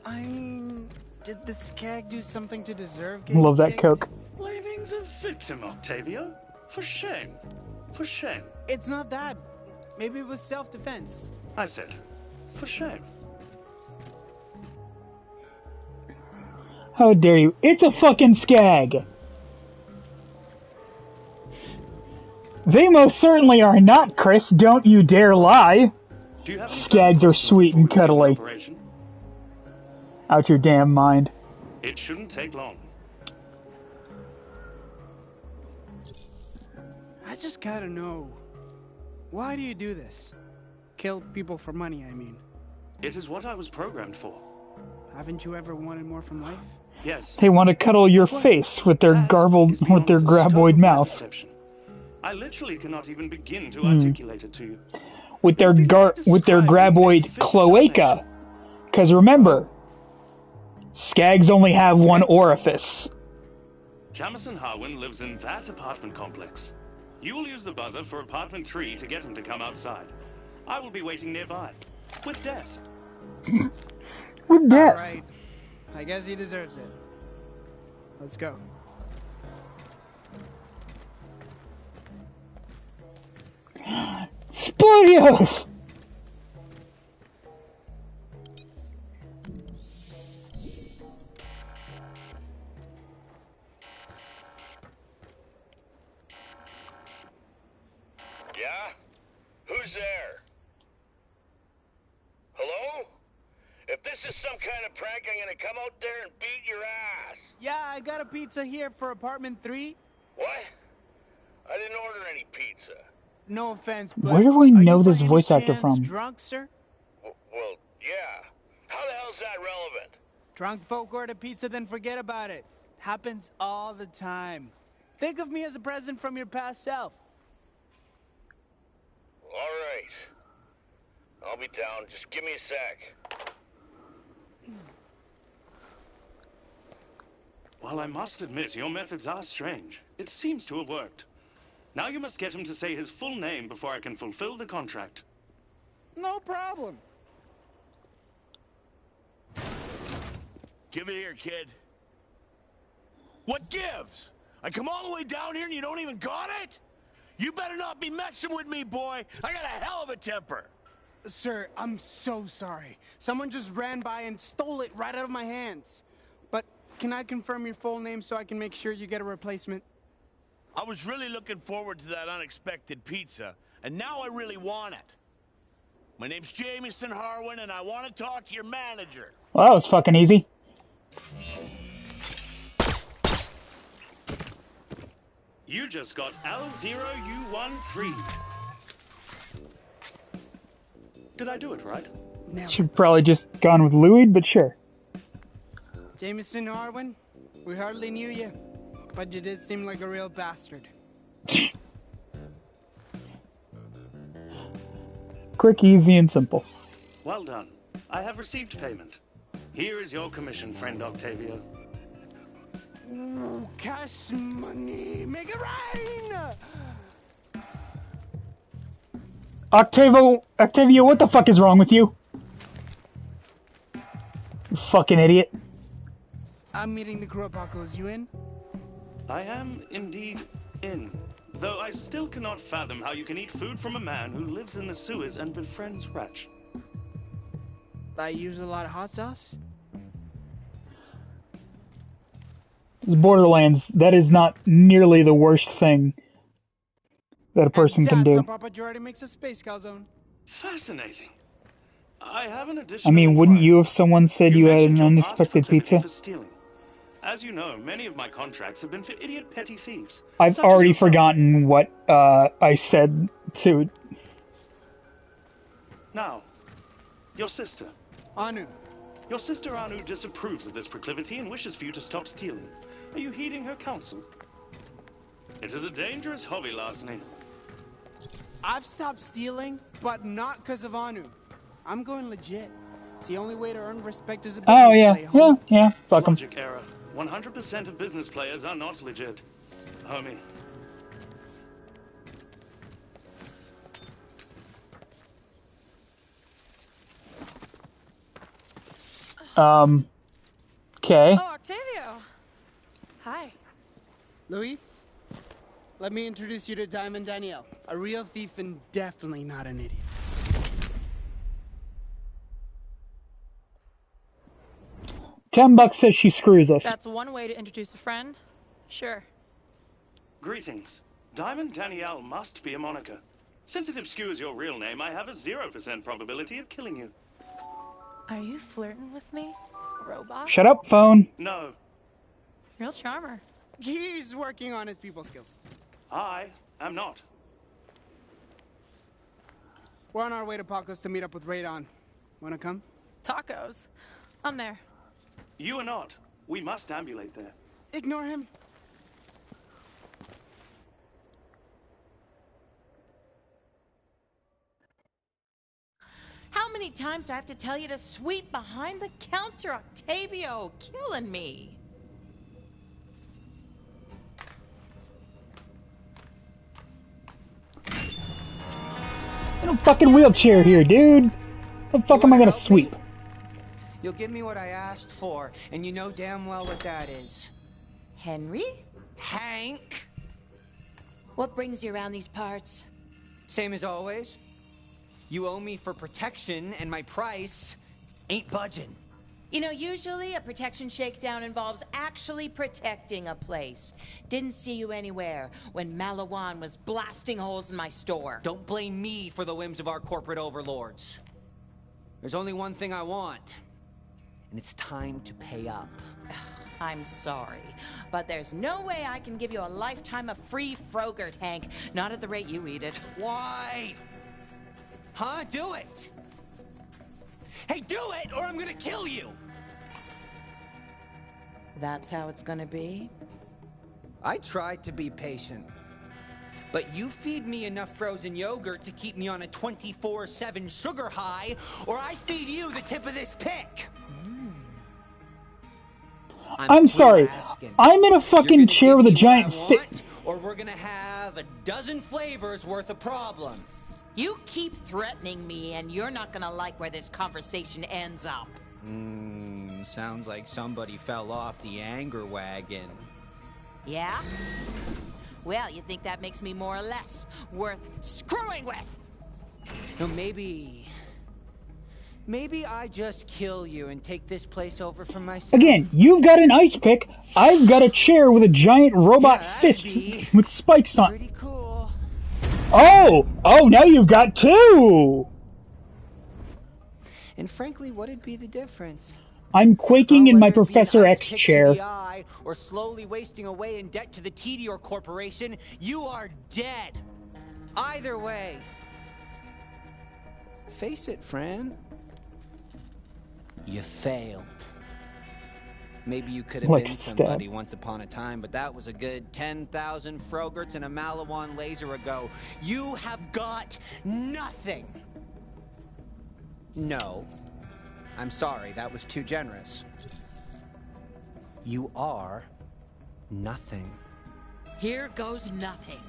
I mean, did the skag do something to deserve getting Love that kicked? Coke. Blaming the victim, Octavio? For shame. For shame. It's not that. Maybe it was self-defense. I said, for shame. How dare you? It's a fucking skag! They most certainly are not, Chris. Don't you dare lie! Do you have any Skags are sweet and cuddly. Out your damn mind. It shouldn't take long. I just gotta know. Why do you do this? Kill people for money, I mean. It is what I was programmed for. Haven't you ever wanted more from life? Yes. They want to cuddle your face with their graboid mouth. Perception. I literally cannot even begin to articulate it to you. With their graboid cloaca. Because remember, skags only have one orifice. Jamison Harwin lives in that apartment complex. You will use the buzzer for apartment 3 to get him to come outside. I will be waiting nearby. With death. With death. Alright. I guess he deserves it. Let's go. Spoilers! Yeah? Who's there? Hello? If this is some kind of prank, I'm gonna come out there and beat your ass. Yeah, I got a pizza here for apartment 3. What? I didn't order any pizza. No offense, but Where do we know are this you by voice any actor chance from? Drunk, sir? Well, yeah. How the hell's that relevant? Drunk folk order pizza, then forget about it. Happens all the time. Think of me as a present from your past self. All right. I'll be down. Just give me a sec. While I must admit, your methods are strange. It seems to have worked. Now you must get him to say his full name before I can fulfill the contract. No problem. Give it here, kid. What gives? I come all the way down here and you don't even got it? You better not be messing with me, boy. I got a hell of a temper. Sir, I'm so sorry. Someone just ran by and stole it right out of my hands. But can I confirm your full name so I can make sure you get a replacement? I was really looking forward to that unexpected pizza, and now I really want it. My name's Jamison Harwin, and I want to talk to your manager. Well, that was fucking easy. You just got L0U13. Did I do it right? No. Should probably just gone with Louis, but sure. Jamison Harwin, we hardly knew you, but you did seem like a real bastard. Quick, easy, and simple. Well done. I have received payment. Here is your commission, friend Octavio. Ooh, cash money, make it rain! Octavio, what the fuck is wrong with you? You fucking idiot. I'm meeting the Kuropakos. You in? I am indeed in. Though I still cannot fathom how you can eat food from a man who lives in the sewers and befriends rats. I use a lot of hot sauce? It's Borderlands. That is not nearly the worst thing that a person can do. That's how Papa Jordy makes a space calzone. Fascinating. I have an I additional mean, wouldn't inquiry. you if someone said you had an mentioned your past unexpected proclivity pizza? for stealing. As you know, many of my contracts have been for idiot petty thieves. I've such as already yourself. forgotten what I said to. Now, your sister. Anu. Your sister Anu disapproves of this proclivity and wishes for you to stop stealing. Are you heeding her counsel? It is a dangerous hobby, larceny. I've stopped stealing, but not because of Anu. I'm going legit. It's the only way to earn respect as a business Oh yeah, play, homie. yeah. Fuck 'em. Logic error. 100% of business players are not legit. Homie. Okay. Oh, Octavio. Hi. Louis, let me introduce you to Diamond Danielle, a real thief and definitely not an idiot. $10 says she screws us. That's one way to introduce a friend. Sure. Greetings. Diamond Danielle must be a moniker. Since it obscures your real name, I have a 0% probability of killing you. Are you flirting with me, robot? Shut up, phone. No. Real charmer. He's working on his people skills. I am not. We're on our way to Paco's to meet up with Radon. Wanna come? Tacos. I'm there. You are not. We must ambulate there. Ignore him. How many times do I have to tell you to sweep behind the counter, Octavio? Killing me. In a fucking wheelchair here, dude. The fuck am I gonna sweep? You'll give me what I asked for, and you know damn well what that is. Henry? Hank! What brings you around these parts? Same as always. You owe me for protection, and my price ain't budging. You know, usually a protection shakedown involves actually protecting a place. Didn't see you anywhere when Malawan was blasting holes in my store. Don't blame me for the whims of our corporate overlords. There's only one thing I want, and it's time to pay up. I'm sorry, but there's no way I can give you a lifetime of free Frogurt, Hank. Not at the rate you eat it. Why? Huh? Do it! Hey, do it, or I'm gonna kill you! That's how it's gonna be? I tried to be patient. But you feed me enough frozen yogurt to keep me on a 24/7 sugar high, or I feed you the tip of this pick! I'm sorry. I'm in a fucking chair with a giant fit. Or we're gonna have a dozen flavors worth of problem. You keep threatening me, and you're not gonna like where this conversation ends up. Sounds like somebody fell off the anger wagon. Yeah? Well, you think that makes me more or less worth screwing with? No, maybe I just kill you and take this place over for myself. Again, you've got an ice pick. I've got a chair with a giant robot fist with spikes on. Pretty cool. Oh, now you've got two. And frankly, what'd be the difference? I'm quaking in my Professor X Pick chair. to the eye, or slowly wasting away in debt to the Tedior Corporation, you are dead. Either way. Face it, Fran. You failed. Maybe you could have Like been stab. somebody once upon a time, but that was a good 10,000 Frogurts and a Malawan laser ago. You have got nothing. No. I'm sorry, that was too generous. You are nothing. Here goes nothing.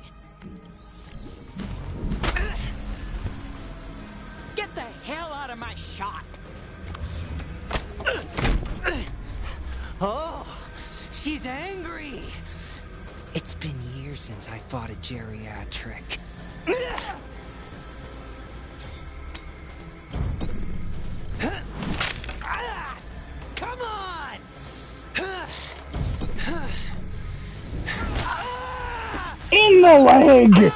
Get the hell out of my shot! Oh, she's angry. It's been years since I fought a geriatric. Come on! In the leg!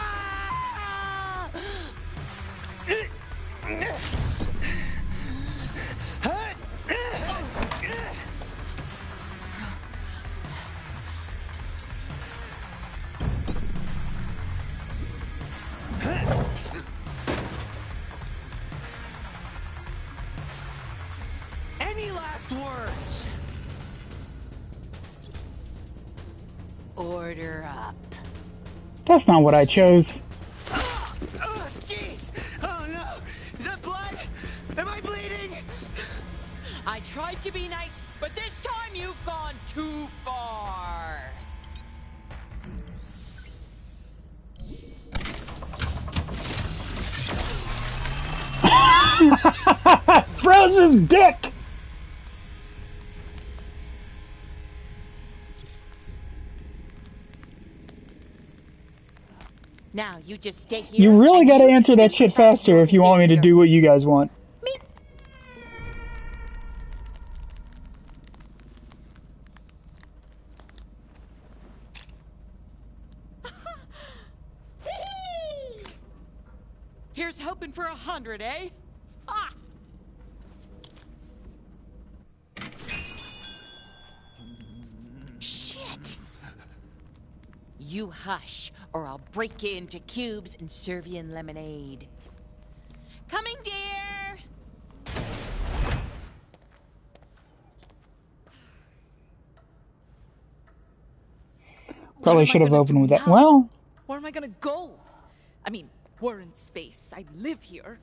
Order up. That's not what I chose. Jeez! Oh no! Is that blood? Am I bleeding? I tried to be nice, but this time you've gone too far. Froze's dick! Now you just stay here. You really gotta answer that shit faster if you want me to do what you guys want. Here's hoping for 100, eh? Ah! Shit! You hush, or I'll break you into cubes and serve you in lemonade. Coming, dear! Probably should have opened with that. Well, Where am I gonna go? I mean, we're in space. I live here.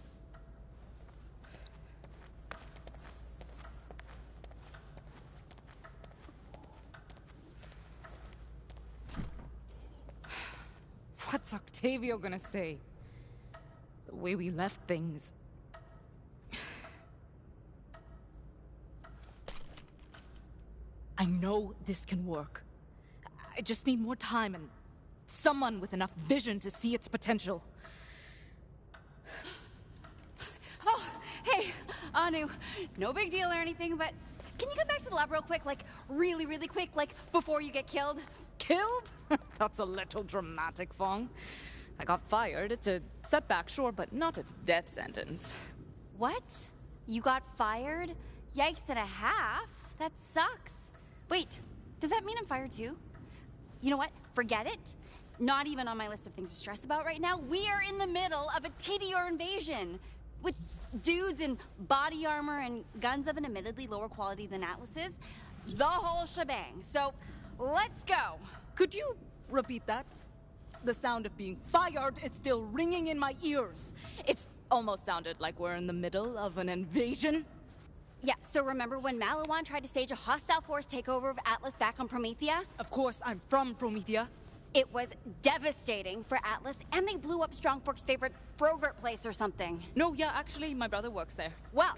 What's Octavio gonna say? The way we left things. I know this can work. I just need more time and someone with enough vision to see its potential. Oh, hey, Anu. No big deal or anything, but can you come back to the lab real quick? Like, really, really quick? Like, before you get killed? Killed? That's a little dramatic, Fong. I got fired. It's a setback, sure, but not a death sentence. What? You got fired? Yikes and a half? That sucks. Wait, does that mean I'm fired too? You know what? Forget it. Not even on my list of things to stress about right now. We are in the middle of a TDR invasion. With dudes in body armor and guns of an admittedly lower quality than Atlas's. The whole shebang. So, let's go. Could you repeat that? The sound of being fired is still ringing in my ears. It almost sounded like we're in the middle of an invasion. Yeah, so remember when Malawan tried to stage a hostile force takeover of Atlas back on Promethea? Of course, I'm from Promethea. It was devastating for Atlas, and they blew up Strongfork's favorite Frogurt place or something. No, yeah, actually, my brother works there. Well,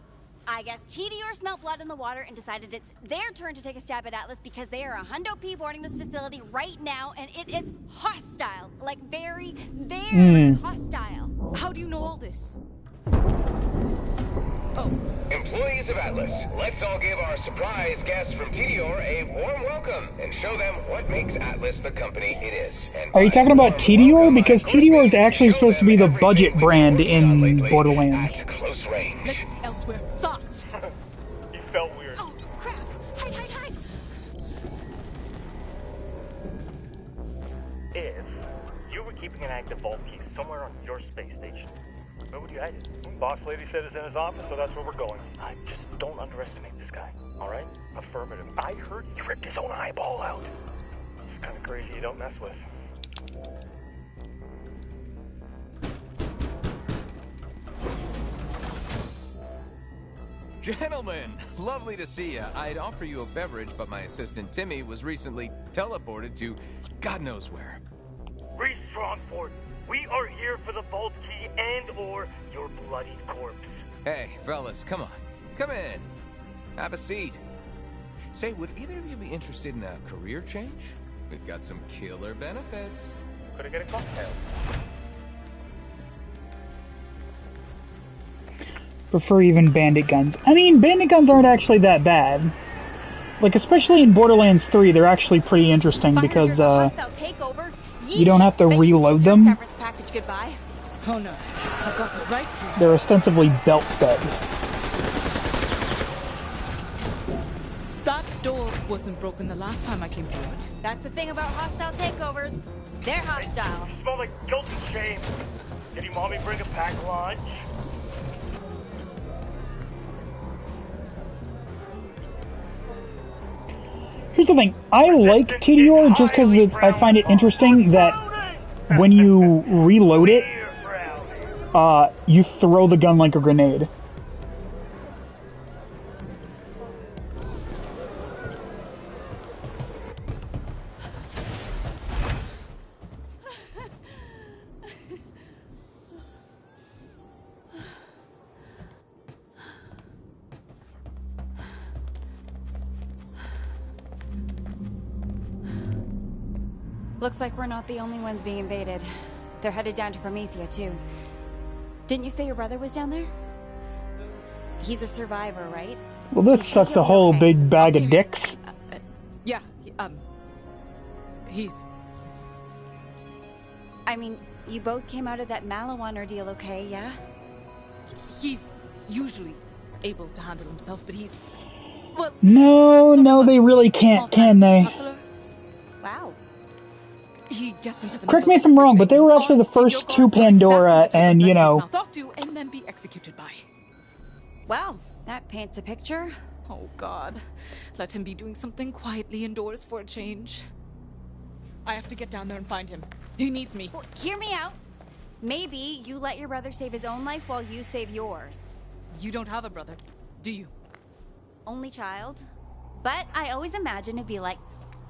I guess TDR smelled blood in the water and decided it's their turn to take a stab at Atlas because they are a hundo P boarding this facility right now, and it is hostile. Like, very, very hostile. How do you know all this? Employees of Atlas, let's all give our surprise guests from TDR a warm welcome and show them what makes Atlas the company it is. And are you talking about TDR? Because TDR is actually supposed to be the budget brand in Borderlands. Close range. Let's be elsewhere. Fast! You felt weird. Oh, crap! Hide, hide, hide! If you were keeping an active vault key somewhere on your space station, where would you hide it? Boss lady said it's in his office, so that's where we're going. I just don't underestimate this guy, all right? Affirmative. I heard he ripped his own eyeball out. It's kind of crazy you don't mess with. Gentlemen, lovely to see you. I'd offer you a beverage, but my assistant Timmy was recently teleported to God knows where. Reese Strongford, we are here for the vault key and or your bloodied corpse. Hey, fellas, come on. Come in. Have a seat. Say, would either of you be interested in a career change? We've got some killer benefits. Could I get a cocktail? Prefer even bandit guns. I mean, bandit guns aren't actually that bad. Like, especially in Borderlands 3, they're actually pretty interesting because, you don't have to reload them. Goodbye. Oh no, I've got it right here. They're ostensibly belt-fed. That door wasn't broken the last time I came through it. That's the thing about hostile takeovers. They're hostile. You smell like guilt and shame. Did your mommy bring a packed lunch? Here's the thing. I like TDR just because I find it interesting that when you reload it, you throw the gun like a grenade. Looks like we're not the only ones being invaded. They're headed down to Promethea, too. Didn't you say your brother was down there? He's a survivor, right? Well, this sucks a whole big bag of dicks. Yeah, he's... I mean, you both came out of that Malawan ordeal okay, yeah? He's usually able to handle himself, but he's... Well, No, they really can't, can they? Hustler. Wow. He gets into the Correct me if I'm wrong, but they were actually the first two Pandora, and, you know... And then be executed by. Well, that paints a picture. Oh, God. Let him be doing something quietly indoors for a change. I have to get down there and find him. He needs me. Well, hear me out. Maybe you let your brother save his own life while you save yours. You don't have a brother, do you? Only child. But I always imagine it'd be like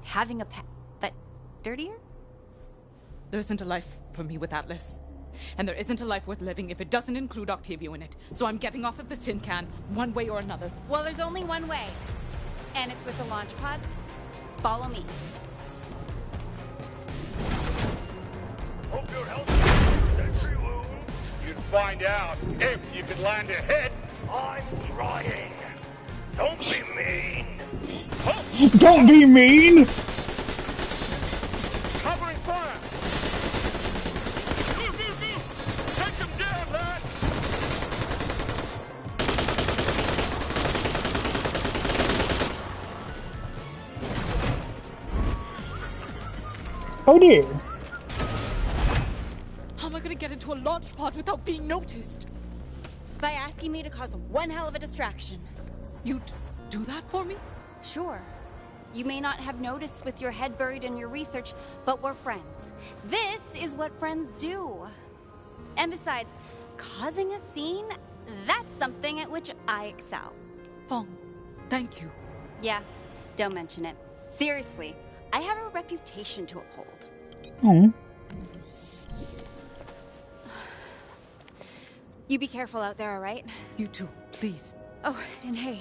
having a pet, but dirtier? There isn't a life for me with Atlas. And there isn't a life worth living if it doesn't include Octavio in it. So I'm getting off of this tin can, one way or another. Well, there's only one way. And it's with the launch pod. Follow me. Hope your health sentry wound. You'd find out if you could land a hit. I'm trying. Don't be mean. Oh. Don't be mean! Covering fire. Take him down, lads! Oh dear. How am I gonna get into a launch pod without being noticed? By asking me to cause one hell of a distraction. You'd do that for me? Sure. You may not have noticed with your head buried in your research, but we're friends. This is what friends do. And besides, causing a scene, that's something at which I excel. Fong, thank you. Yeah, don't mention it. Seriously, I have a reputation to uphold. Oh. You be careful out there, all right? You too, please. Oh, and hey,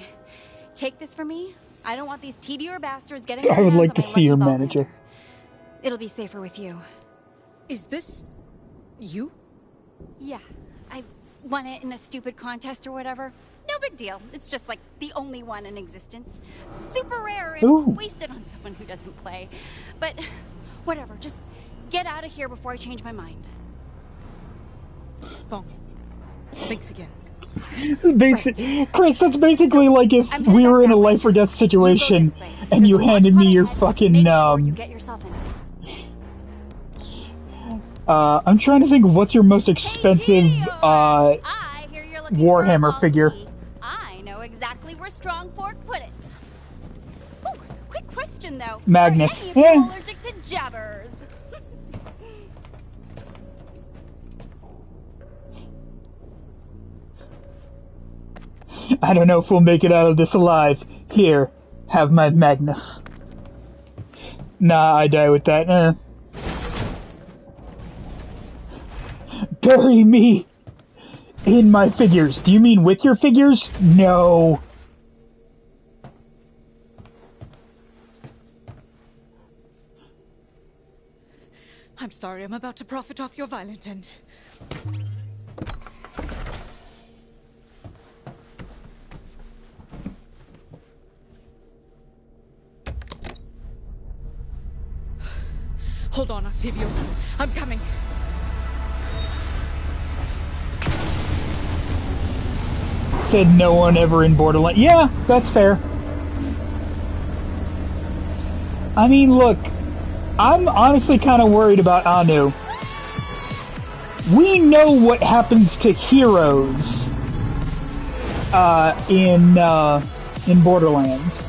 take this from me. I don't want these TDR bastards getting their I would hands like on to my see your lucky manager. ball. It'll be safer with you. Is this... you? Yeah, I won it in a stupid contest or whatever. No big deal. It's just like the only one in existence. Super rare and Ooh. wasted on someone who doesn't play. But whatever, just get out of here before I change my mind. Fong, thanks again. Chris, that's basically like if we were in a life or death situation and you handed me your fucking, You get yourself in it. I'm trying to think of what's your most expensive, Warhammer figure. I know exactly where Strongfork put it. Ooh, quick question though. Magnus. Are any of you Yeah. allergic to jabbers? I don't know if we'll make it out of this alive. Here, have my Magnus. Nah, I die with that. Bury me in my figures. Do you mean with your figures? No. I'm sorry, I'm about to profit off your violent end. Hold on, Octavio. I'm coming. Said no one ever in Borderlands. Yeah, that's fair. I mean, look, I'm honestly kind of worried about Anu. We know what happens to heroes in Borderlands.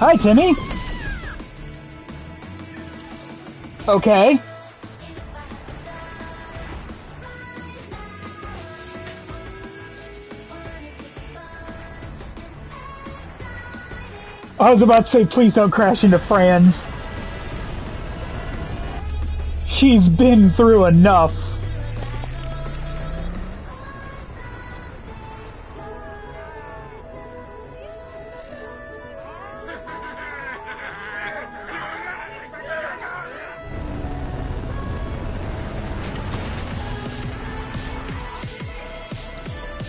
Hi, Timmy! Okay. I was about to say, please don't crash into Franz. She's been through enough.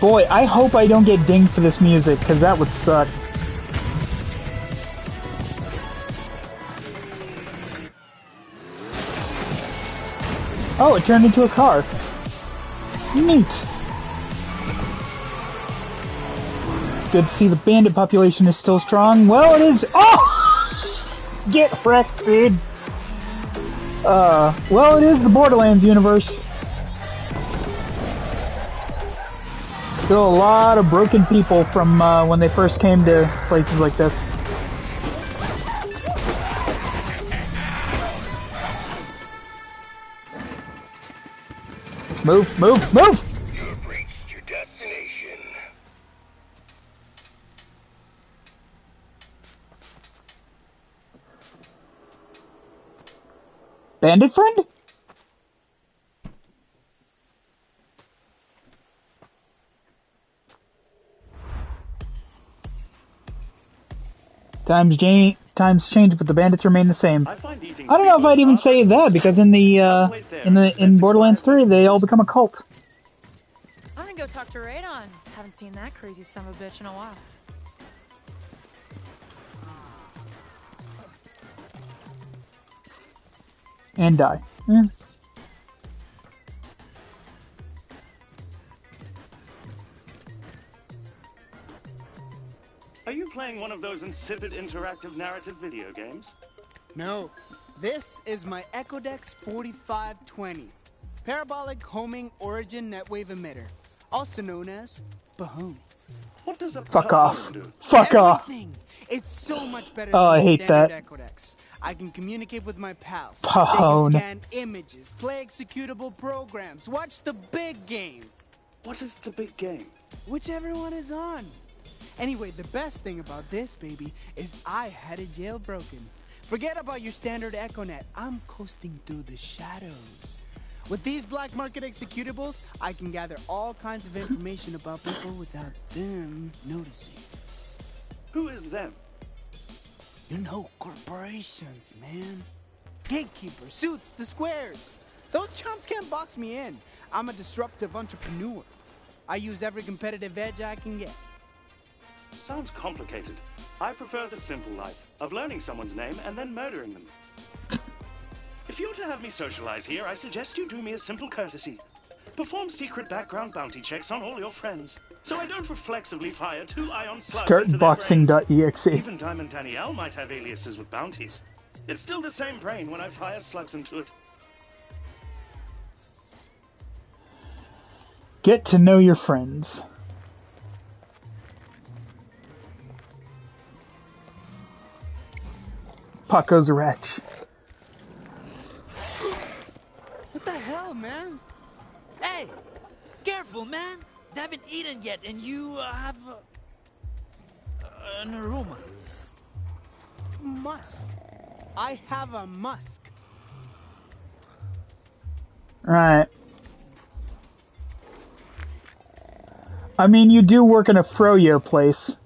Boy, I hope I don't get dinged for this music, because that would suck. Oh, it turned into a car. Neat. Good to see the bandit population is still strong. Well, it is... Oh! Get wrecked, dude. Well, it is the Borderlands universe. Still a lot of broken people from when they first came to places like this. Move, move, move! You have reached your destination. Bandit friend? Times change, but the bandits remain the same. I don't know if I'd even say that, because in Borderlands 3, they all become a cult. I'm gonna go talk to Radon. Haven't seen that crazy son of a bitch in a while. And die. Eh. Are you playing one of those insipid interactive narrative video games? No. This is my Ecodex 4520. Parabolic homing origin netwave emitter. Also known as Bahom. What does a Fuck off. do? Fuck off. It's so much better Oh, than I the hate standard that. Ecodex. I can communicate with my pals, Pahone. take and scan images, play executable programs, watch the big game. What is the big game? Whichever one is on. Anyway, the best thing about this, baby, is I had it jailbroken. Forget about your standard EchoNet. I'm coasting through the shadows. With these black market executables, I can gather all kinds of information about people without them noticing. Who is them? You know, corporations, man. Gatekeepers, suits, the squares. Those chumps can't box me in. I'm a disruptive entrepreneur. I use every competitive edge I can get. Sounds complicated. I prefer the simple life of learning someone's name and then murdering them. If you're to have me socialize here, I suggest you do me a simple courtesy. Perform secret background bounty checks on all your friends, so I don't reflexively fire 2 ion slugs into their brains. Startboxing.exe. Even Diamond Danielle might have aliases with bounties. It's still the same brain when I fire slugs into it. Get to know your friends. Paco's a wretch. What the hell, man? Hey, careful, man. They haven't eaten yet, and you have an aroma. Musk. I have a musk. Right. I mean, you do work in a froyo place.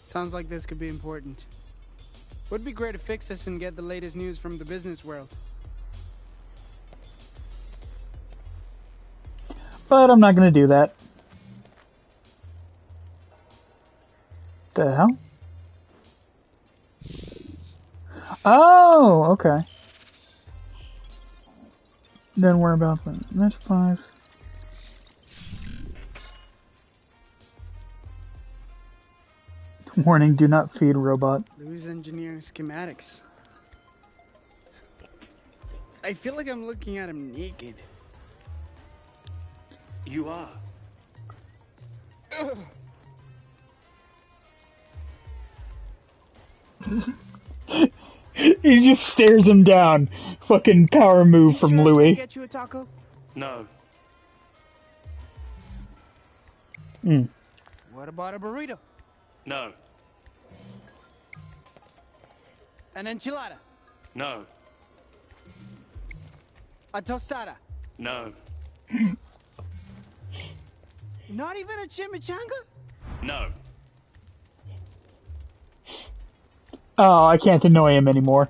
Sounds like this could be important. Would be great to fix this and get the latest news from the business world. But I'm not gonna do that. The hell? Oh, okay. Don't worry about that. Match supplies. Warning, do not feed robot. Louis engineer schematics. I feel like I'm looking at him naked. You are. He just stares him down. Fucking power move from Sure I Louis. can't get you a taco? No. What about a burrito? No. An enchilada? No. A tostada? No. Not even a chimichanga? No. Oh, I can't annoy him anymore.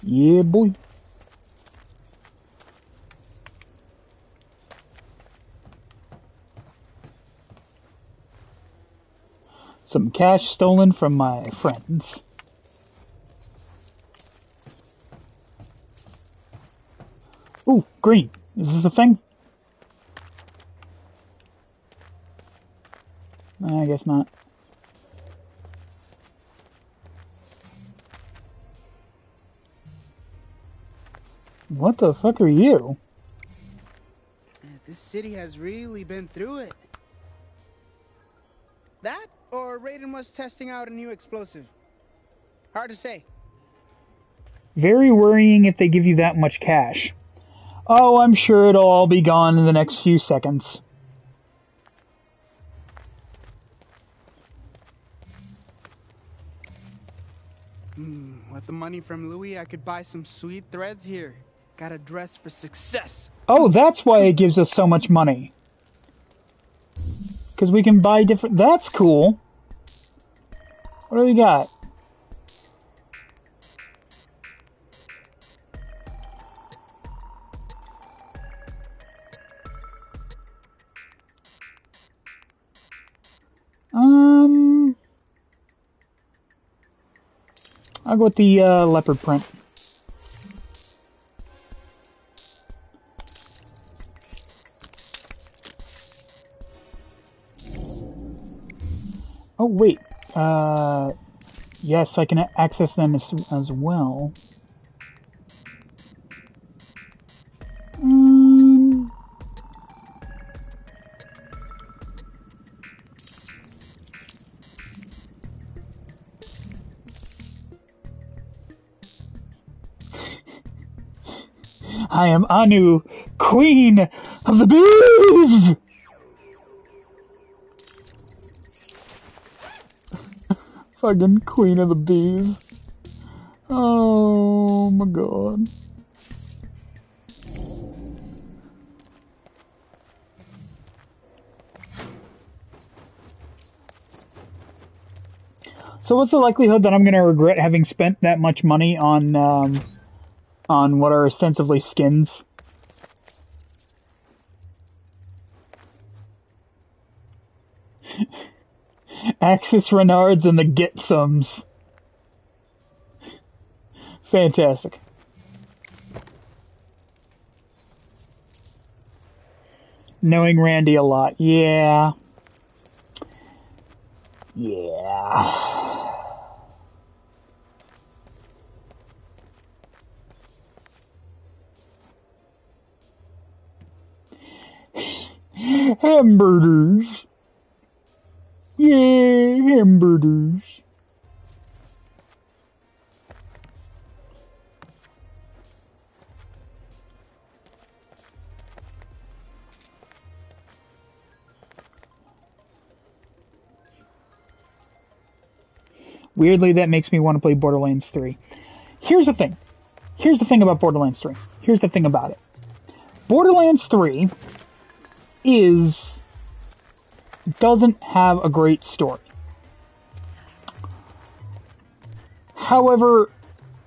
Yeah, boy. Some cash stolen from my friends. Ooh, green. Is this a thing? I guess not. What the fuck are you? This city has really been through it. That, or Raiden was testing out a new explosive? Hard to say. Very worrying if they give you that much cash. Oh, I'm sure it'll all be gone in the next few seconds. With the money from Louis, I could buy some sweet threads here. Got a dress for success. Oh, that's why it gives us so much money. Because we can buy different... That's cool. What do we got? I'll go with the leopard print. Oh, wait. Yes, I can access them as well. I am Anu, Queen of the Bees! Fucking Queen of the Bees. Oh my god. So what's the likelihood that I'm gonna regret having spent that much money on what are ostensibly skins? Axis Renards and the Getsums. Fantastic. Knowing Randy a lot. Yeah. Yeah. Hamburgers. Yeah, hamburgers. Weirdly, that makes me want to play Borderlands 3. Here's the thing. Here's the thing about Borderlands 3. Here's the thing about it. Borderlands 3 doesn't have a great story. However,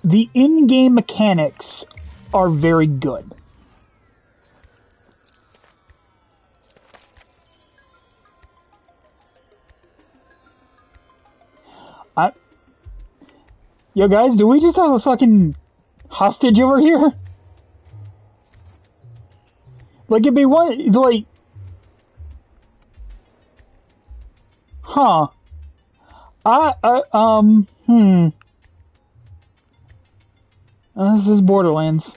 the in-game mechanics are very good. Yo guys, do we just have a fucking hostage over here? Like, it'd be one, like... Huh. This is Borderlands.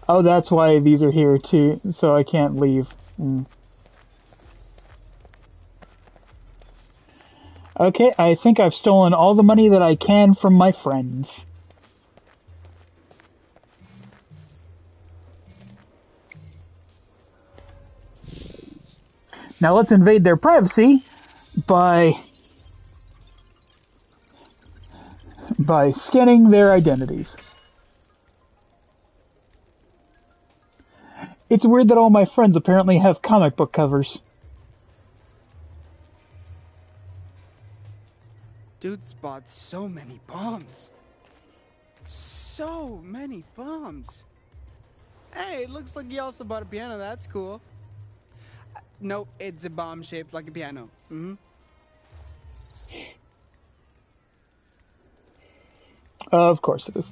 Oh, that's why these are here too, so I can't leave. Okay, I think I've stolen all the money that I can from my friends. Now let's invade their privacy by scanning their identities. It's weird that all my friends apparently have comic book covers. Dude's bought so many bombs. So many bombs. Hey, it looks like he also bought a piano. That's cool. Nope, it's a bomb shaped like a piano. Of course it is.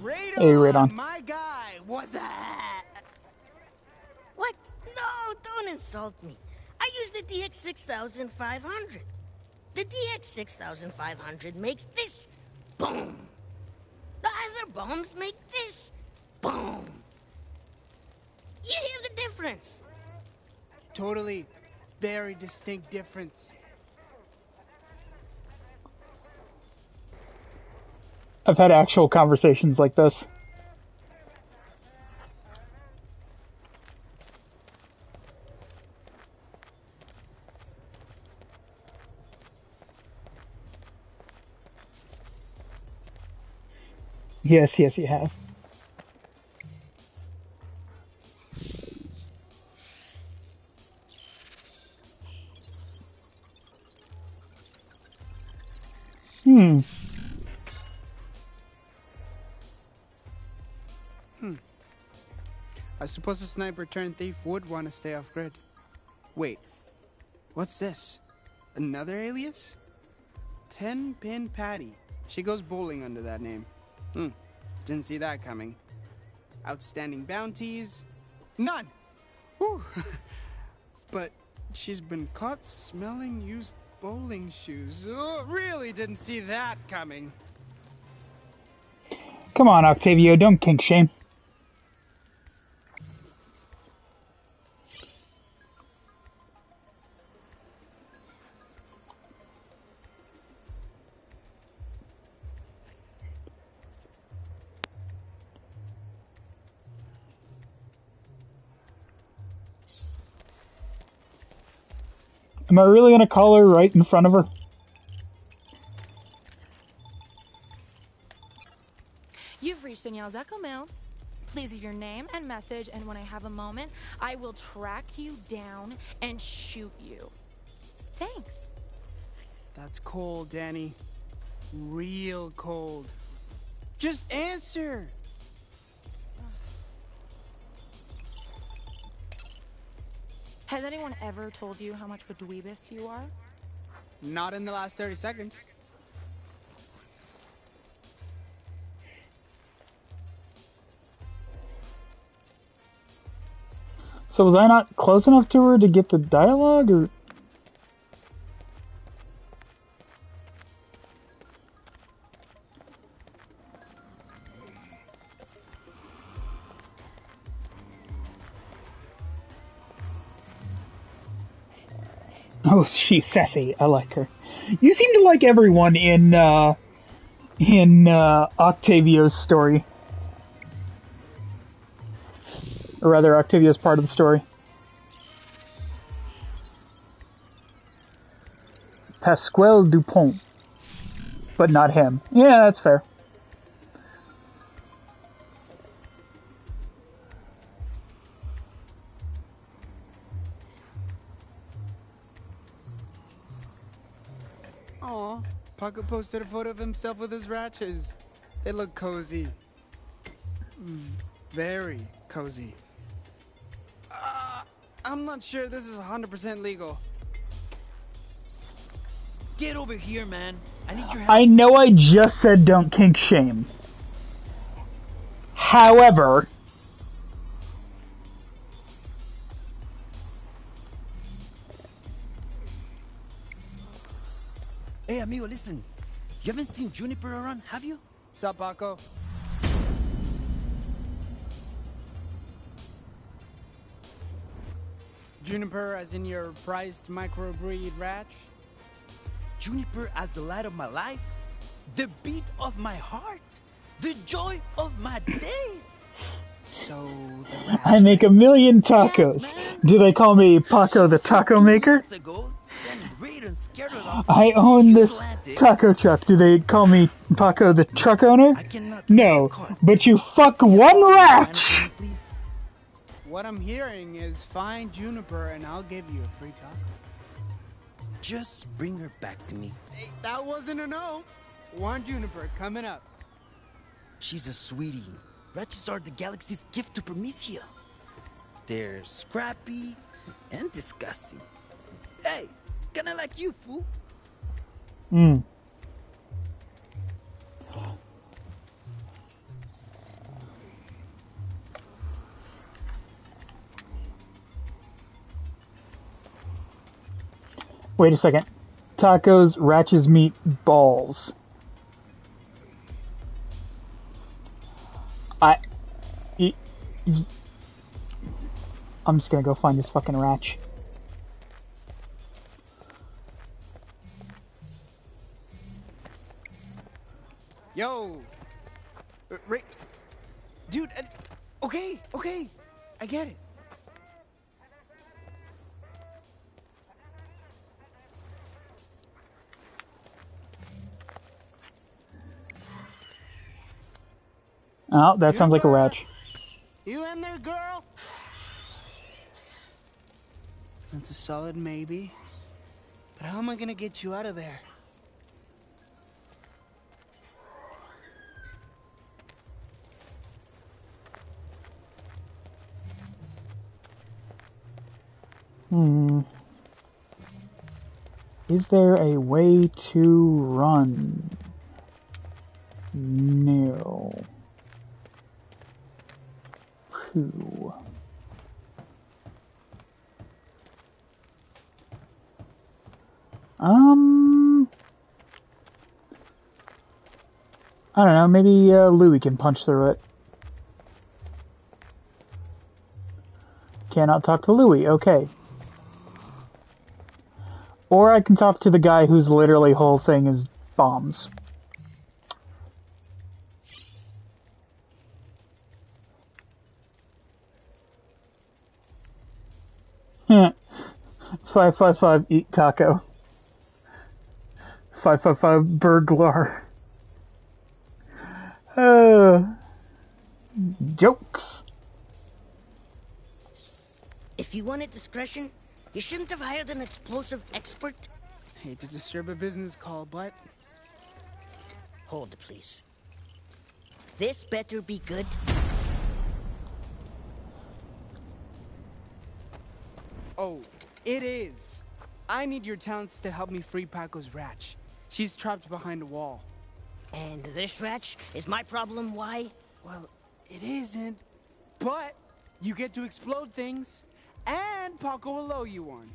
Radon, hey, Radon. My guy, what's that? What? No, don't insult me. I use the DX6500. The DX6500 makes this boom. The other bombs make this boom. You hear the difference? Totally. Very distinct difference. I've had actual conversations like this. Yes, you have. I suppose a sniper turned thief would want to stay off grid. Wait, what's this? Another alias? 10-Pin Patty. She goes bowling under that name. Didn't see that coming. Outstanding bounties? None! Whew. But she's been caught smelling used bowling shoes. Oh, really didn't see that coming. Come on, Octavio, don't kink shame. Am I really gonna call her right in front of her? You've reached Danielle's Echo Mail. Please leave your name and message, and when I have a moment, I will track you down and shoot you. Thanks. That's cold, Danny. Real cold. Just answer! Has anyone ever told you how much of a dweebus you are? Not in the last 30 seconds. So was I not close enough to her to get the dialogue, or...? Oh, she's sassy. I like her. You seem to like everyone in Octavio's story. Or rather, Octavio's part of the story. Pasquale Dupont. But not him. Yeah, that's fair. Aw, Pocket posted a photo of himself with his ratchets. They look cozy. Very cozy. I'm not sure this is 100% legal. Get over here, man. I need your help. I know I just said don't kink shame. However... Hey, amigo, listen. You haven't seen Juniper around, have you? Sup, Paco? Juniper, as in your prized microbreed ratch? Juniper as the light of my life, the beat of my heart, the joy of my days. So, the ratch, I make a million tacos. Do they call me Paco the Taco Maker? I own this taco truck. Do they call me Paco the Truck Owner? No, but you fuck one ratch! What I'm hearing is find Juniper and I'll give you a free taco. Just bring her back to me. Hey, that wasn't a no. One Juniper coming up. She's a sweetie. Ratches are the galaxy's gift to Promethea. They're scrappy and disgusting. Hey, kinda like you, fool. Wait a second. Tacos, ratches meat, balls. I'm just gonna go find this fucking ratch. Yo! Right. Dude, okay, I get it. Oh, that sounds like a ratch. You in there, girl? That's a solid maybe. But how am I gonna get you out of there? Is there a way to run? No. Phew. I don't know, maybe Louis can punch through it. Cannot talk to Louis, okay. Or I can talk to the guy whose literally whole thing is bombs. Heh. 555 eat taco. 555 burglar. Jokes. If you wanted discretion, you shouldn't have hired an explosive expert. Hate to disturb a business call, but... Hold it, please. This better be good. Oh, it is. I need your talents to help me free Paco's ratch. She's trapped behind a wall. And this ratch is my problem, why? Well, it isn't. But you get to explode things, and Paco will owe you one.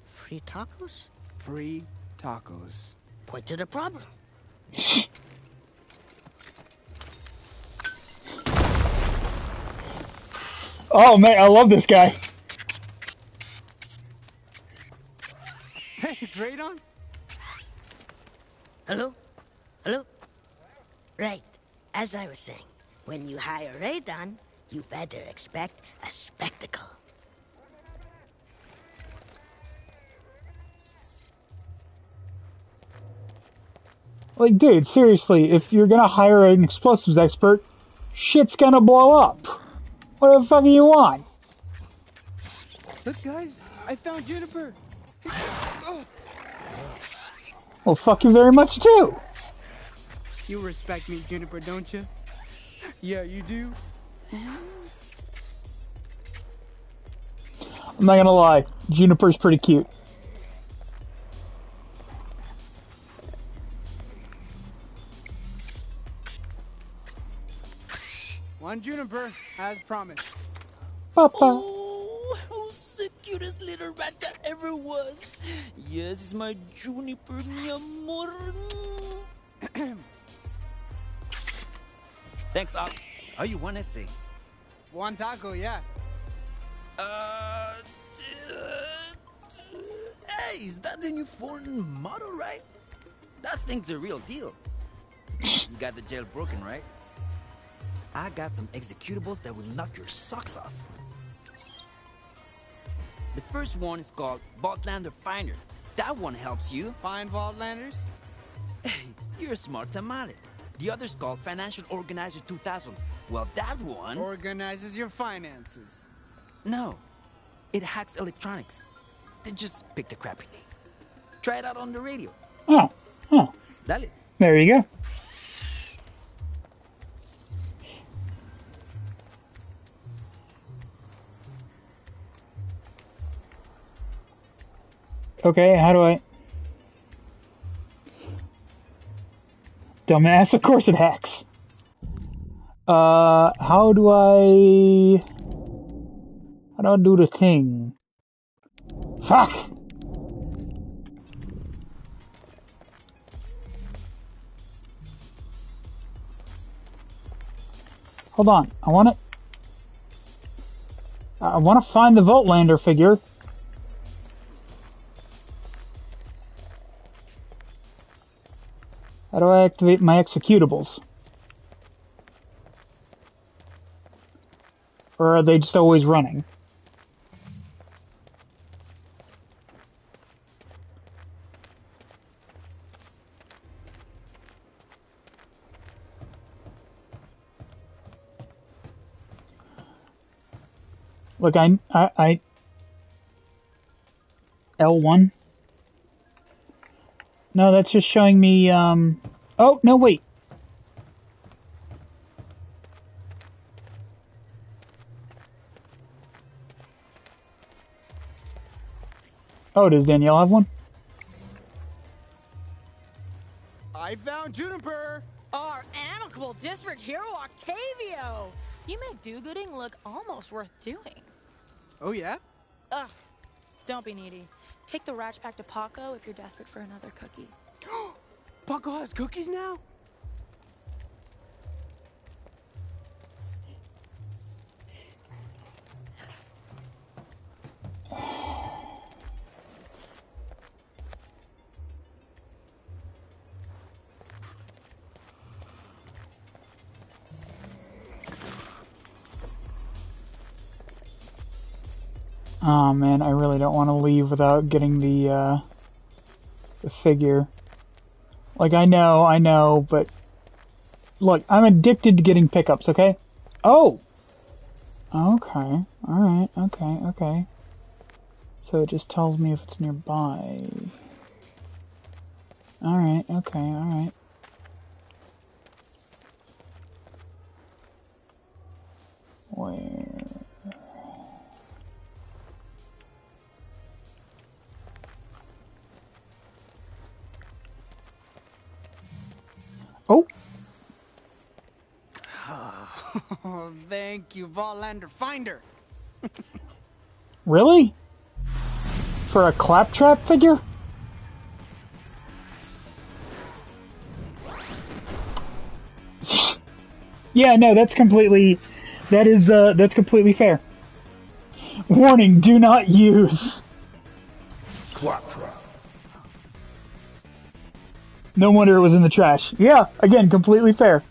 Free tacos? Free tacos. Point to the problem. Oh man, I love this guy. Thanks, Radon. Hello? Hello? Right. As I was saying, when you hire Radon, you better expect a spectacle. Like, dude, seriously, if you're gonna hire an explosives expert, shit's gonna blow up. What the fuck do you want? Look, guys, I found Juniper. Oh. Well, fuck you very much, too. You respect me, Juniper, don't you? Yeah, you do. I'm not gonna lie, Juniper's pretty cute. found Juniper, as promised. Papa. Oh, who's the cutest little rat that ever was? Yes, it's my Juniper, mi amor. Thanks, Op. How you wanna say? One taco, yeah. Hey, is that the new foreign model, right? That thing's a real deal. You got the jail broken, right? I got some executables that will knock your socks off. The first one is called Vaultlander Finder. That one helps you find Vaultlanders? Hey, you're a smart tamale. The other's called Financial Organizer 2000. Well, that one organizes your finances. No, it hacks electronics. Then just pick the crappy name. Try it out on the radio. Oh, Dale. There you go. Okay, how do I... Dumbass, of course it hacks. How do I do the thing? Fuck! Hold on, I wanna find the Vaultlander figure. How do I activate my executables? Or are they just always running? Look, I L1? No, that's just showing me, oh, no, wait. Oh, does Danielle have one? I found Juniper! Our amicable district hero, Octavio! You make do-gooding look almost worth doing. Oh, yeah? Ugh, don't be needy. Take the ratch back to Paco if you're desperate for another cookie. Paco has cookies now? Oh man, I really don't want to leave without getting the figure. Like, I know, but... Look, I'm addicted to getting pickups, okay? Oh! Okay, alright, okay. So it just tells me if it's nearby. Alright, okay. Where... Oh! Oh, thank you, Vaultlander Finder. Really? For a claptrap figure? Yeah, no, that's completely fair. Warning, do not use. Claptrap. No wonder it was in the trash. Yeah, again, completely fair.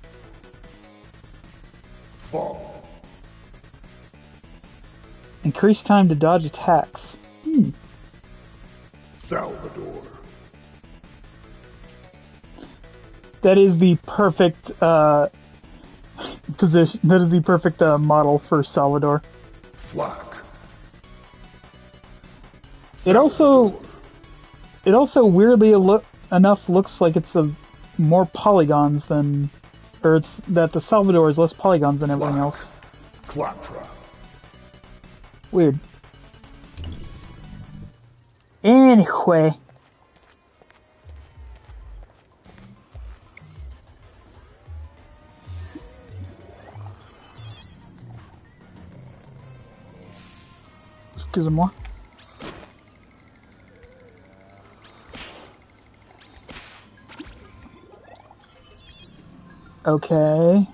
Fall. Increase time to dodge attacks. Salvador. That is the perfect position. That is the perfect model for Salvador. Flak. It also weirdly enough looks like it's more polygons than, or it's that the Salvador is less polygons than everything else. Claptrap. Weird. Anyway. Excusez-moi. Okay.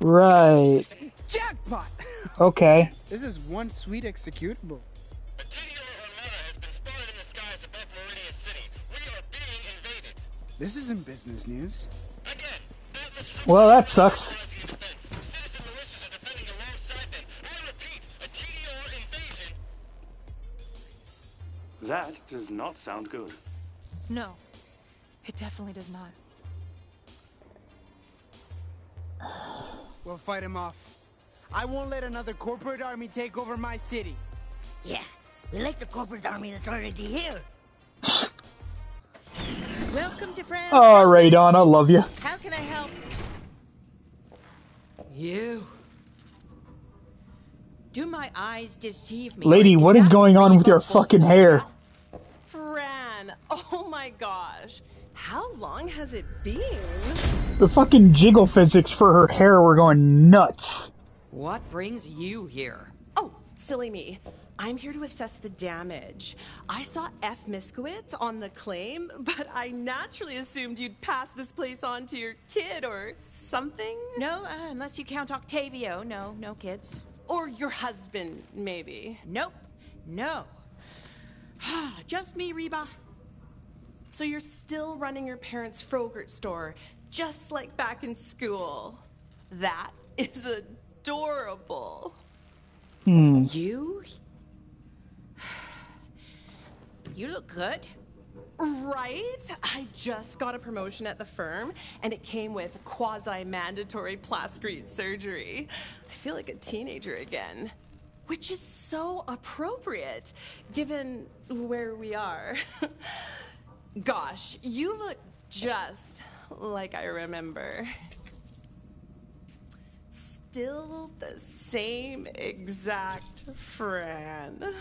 Right. Jackpot! Okay. This is one sweet executable. This isn't business news. Well, that sucks. That does not sound good. No, it definitely does not. We'll fight him off. I won't let another corporate army take over my city. Yeah, we like the corporate army that's already here. Welcome to France. All right, Don, I love you. How can I help? You. Do my eyes deceive me? Lady, what is going on with your fucking hair? Fran, oh my gosh. How long has it been? The fucking jiggle physics for her hair were going nuts. What brings you here? Oh, silly me. I'm here to assess the damage. I saw F. Miskowitz on the claim, but I naturally assumed you'd pass this place on to your kid or something. No, unless you count Octavio. No, no kids. Or your husband, maybe. Nope. No. Just me, Reba. So you're still running your parents' Frogurt store, just like back in school. That is adorable. You? You look good. Right? I just got a promotion at the firm, and it came with quasi-mandatory plastic surgery. I feel like a teenager again, which is so appropriate, given where we are. Gosh, you look just like I remember. Still the same exact Fran.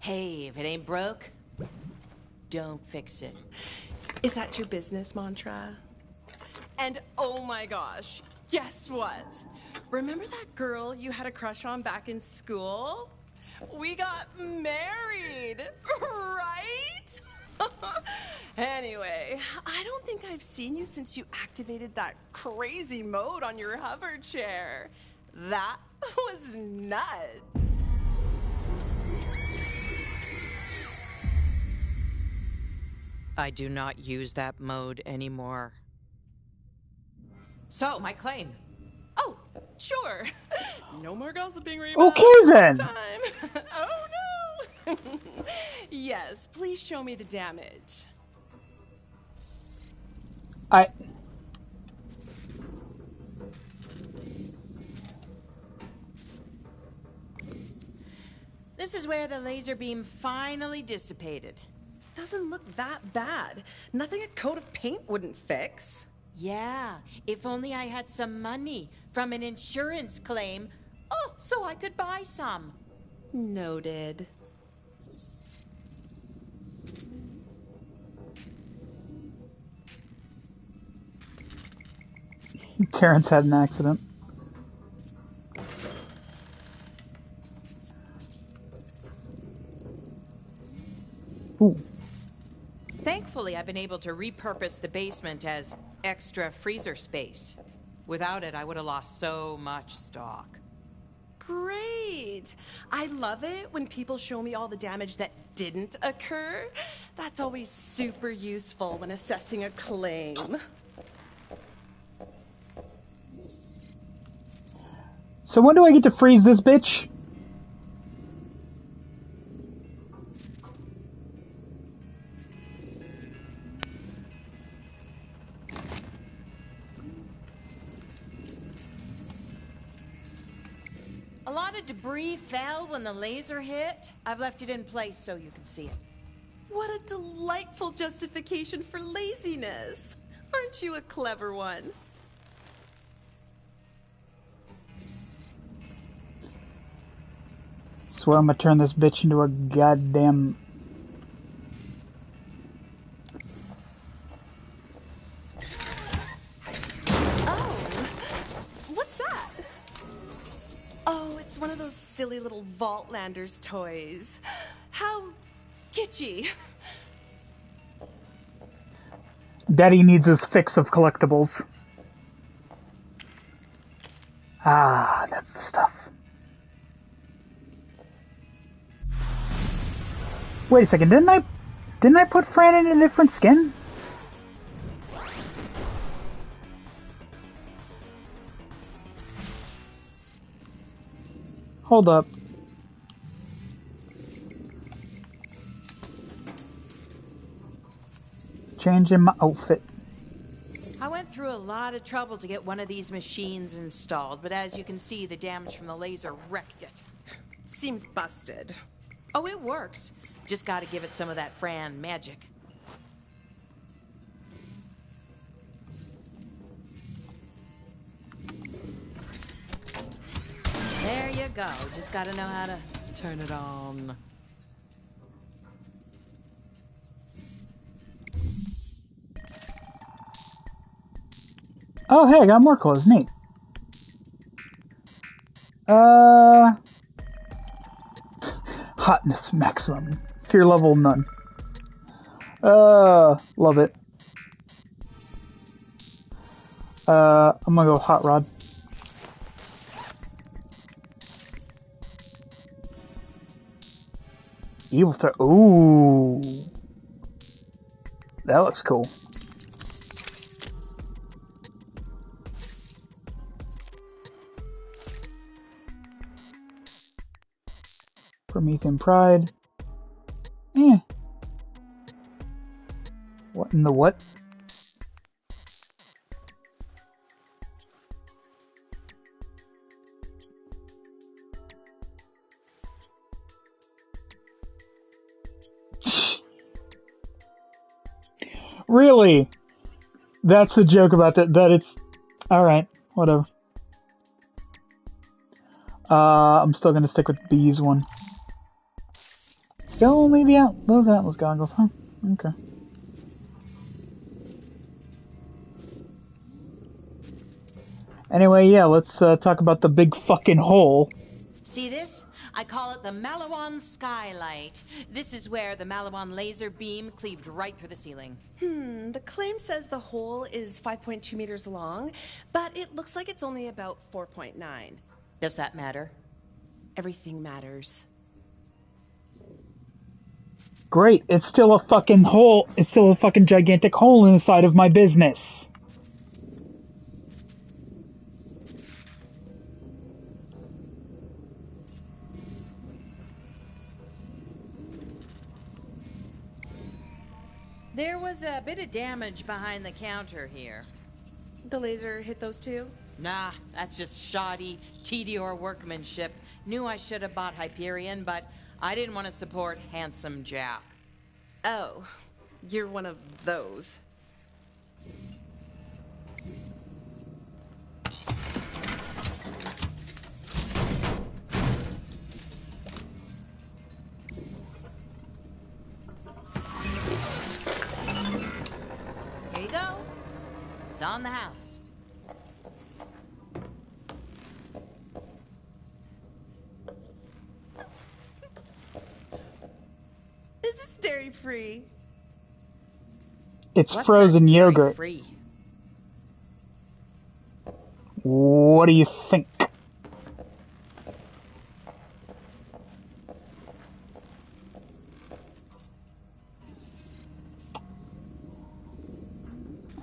Hey, if it ain't broke, don't fix it. Is that your business mantra? And oh my gosh, guess what? Remember that girl you had a crush on back in school? We got married, right? Anyway, I don't think I've seen you since you activated that crazy mode on your hover chair. That was nuts. I do not use that mode anymore. So, my claim. Oh, sure. No more gossiping, Reba. Okay, then. Time. Oh, no. Yes, please show me the damage. This is where the laser beam finally dissipated. Doesn't look that bad. Nothing a coat of paint wouldn't fix. Yeah, if only I had some money from an insurance claim. Oh, so I could buy some. Noted. Terrence had an accident. Ooh. Thankfully, I've been able to repurpose the basement as extra freezer space. Without it, I would have lost so much stock. Great! I love it when people show me all the damage that didn't occur. That's always super useful when assessing a claim. So when do I get to freeze this bitch? A lot of debris fell when the laser hit. I've left it in place so you can see it. What a delightful justification for laziness. Aren't you a clever one? Swear I'm gonna turn this bitch into a goddamn... What's that? Oh, it's one of those silly little Vaultlanders toys. How kitschy. Daddy needs his fix of collectibles. Ah, that's the stuff. Wait a second, didn't I put Fran in a different skin? Hold up. Changing my outfit. I went through a lot of trouble to get one of these machines installed, but as you can see, the damage from the laser wrecked it. Seems busted. Oh, it works. Just gotta give it some of that Fran magic. There you go. Just gotta know how to turn it on. Oh, hey, I got more clothes. Neat. Hotness maximum. Fear level none. Love it. I'm gonna go hot rod. Evil threat. Ooh. That looks cool. Promethean Pride. What in the what? Really? That's the joke about that it's... Alright, whatever. I'm still gonna stick with these one. Still only those Atlas goggles, huh? Okay. Anyway, yeah, let's talk about the big fucking hole. See this? I call it the Malawan Skylight. This is where the Malawan laser beam cleaved right through the ceiling. The claim says the hole is 5.2 meters long, but it looks like it's only about 4.9. Does that matter? Everything matters. Great, it's still a fucking hole. It's still a fucking gigantic hole in the side of my business. There was a bit of damage behind the counter here. The laser hit those two? Nah, that's just shoddy TDR workmanship. Knew I should have bought Hyperion, but I didn't want to support Handsome Jack. Oh, you're one of those. Here you go. It's on the house. Is this dairy-free? It's frozen yogurt. Free? What do you think?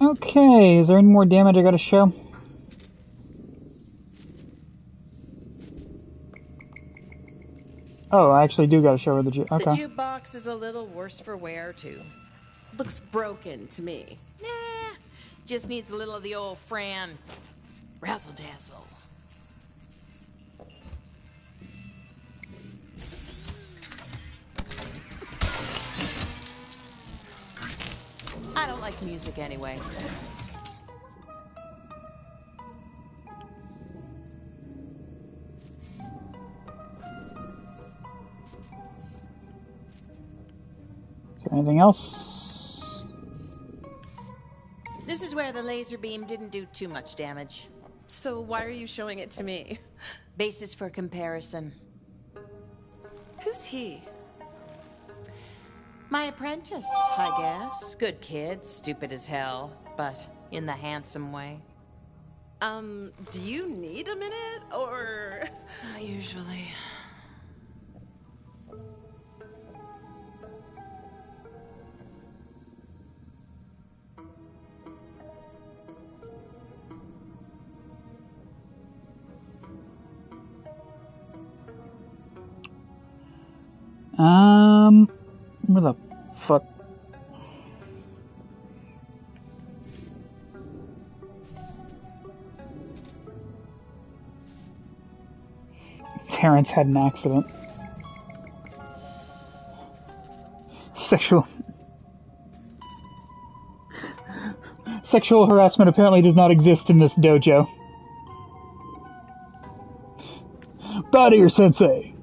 Okay, is there any more damage I gotta show? Oh, I actually do gotta show her the okay. The jukebox is a little worse for wear, too. Looks broken to me. Nah, just needs a little of the old Fran razzle-dazzle. I don't like music anyway. Anything else? This is where the laser beam didn't do too much damage. So why are you showing it to me? Basis for comparison. Who's he? My apprentice, I guess. Good kid, stupid as hell, but in the handsome way. Do you need a minute, or...? Not usually. Where the fuck? Terrence had an accident. Sexual harassment apparently does not exist in this dojo. Bow to your sensei.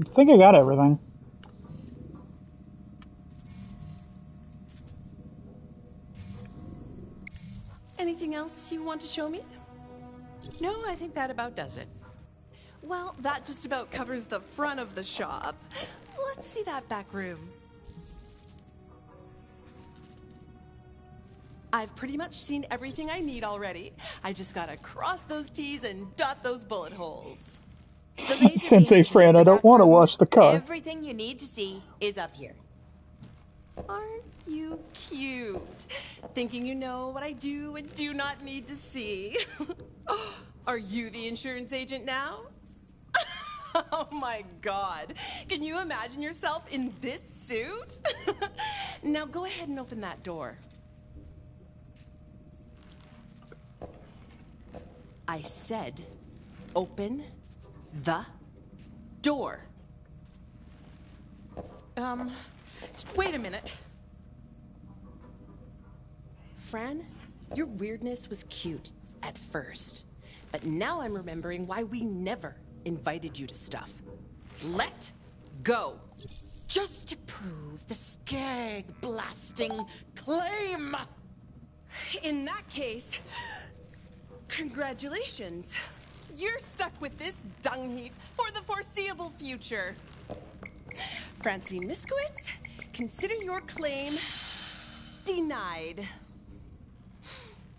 I think I got everything. Anything else you want to show me? No, I think that about does it. Well, that just about covers the front of the shop. Let's see that back room. I've pretty much seen everything I need already. I just gotta cross those T's and dot those bullet holes. Sensei Fran, I don't want to wash the car. Everything you need to see is up here. Aren't you cute? Thinking you know what I do and do not need to see. Are you the insurance agent now? Oh my god. Can you imagine yourself in this suit? Now go ahead and open that door. I said, open the door. Wait a minute. Fran, your weirdness was cute at first, but now I'm remembering why we never invited you to stuff. Let go. Just to prove the skag blasting claim. In that case, congratulations. You're stuck with this dung heap for the foreseeable future. Francine Miskowitz, consider your claim denied.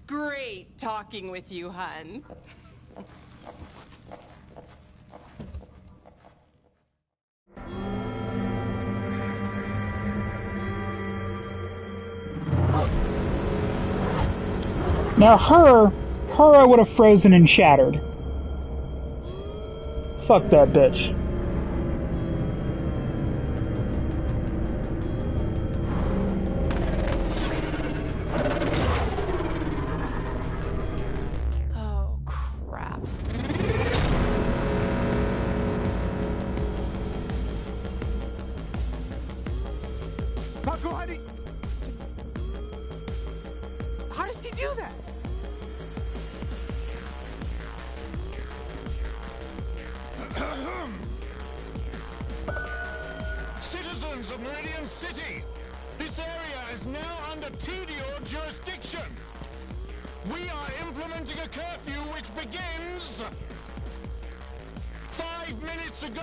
Great talking with you, hun. Now her I would have frozen and shattered. Fuck that bitch. Oh, crap. Paco, how does he do that? Citizens of Meridian City, this area is now under TDO jurisdiction. We are implementing a curfew which begins 5 minutes ago.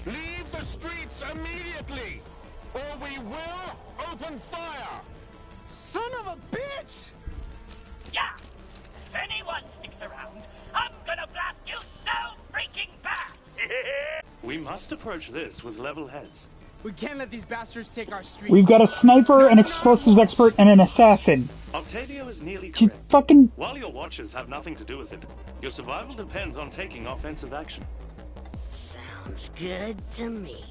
Leave the streets immediately, or we will open fire. Son of a bitch! Yeah! If anyone sticks around, I'm gonna blast you so freaking bad! We must approach this with level heads. We can't let these bastards take our streets. We've got a sniper, an explosives expert, and an assassin. Octavio is nearly She correct. fucking... While your watches have nothing to do with it, your survival depends on taking offensive action. Sounds good to me.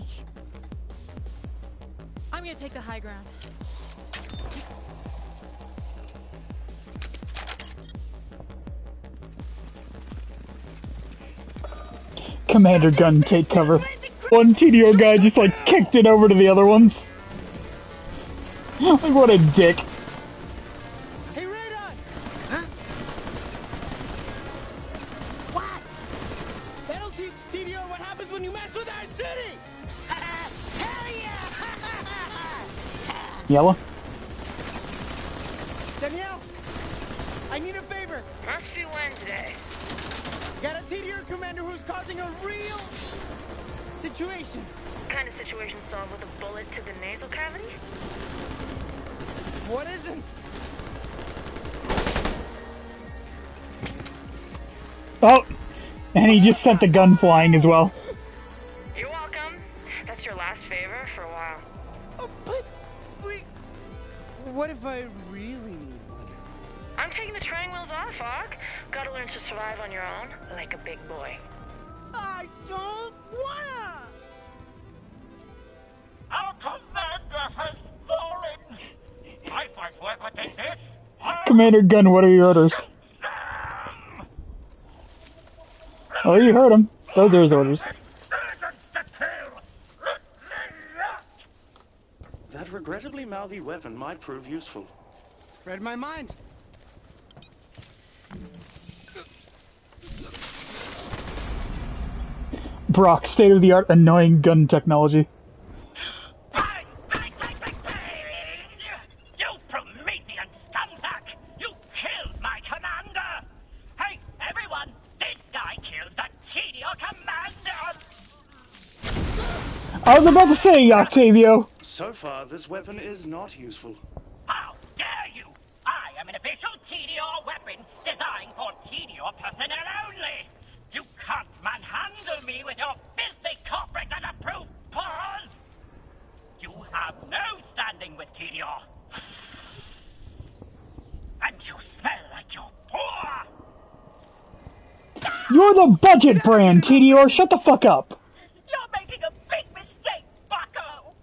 I'm gonna take the high ground. Commander gun, take cover. One TDO guy just like kicked it over to the other ones. Like what a dick. Hey, Radon! Huh? What? Yellow? Danielle, I need a favor. Must be Wednesday. Got a TDR commander who's causing a real situation. What kind of situation solved with a bullet to the nasal cavity? What isn't? Oh! And he just sent the gun flying as well. You're welcome. That's your last favor for a while. Oh, but wait. What if I really need one? I'm taking the training wheels off, Ock. Gotta learn to survive on your own, like a big boy. I don't wanna! Our commander has fallen. I fight weapon in this. Commander Gunn, what are your orders? Oh, you heard him. Those are his orders. That regrettably mouthy weapon might prove useful. Read my mind. Brock, state-of-the-art annoying gun technology. You Promethean scumsack! You killed my commander! Hey, everyone! This guy killed the TDO commander! I was about to say, Octavio. So far, this weapon is not useful. How dare you! I am an official TDO weapon designed for TDO personnel only! You can't manhandle me with your filthy corporate unapproved paws! You have no standing with TDO! And you smell like you're poor! You're the budget brand, TDR. Shut the fuck up. You're making a big mistake, bucko!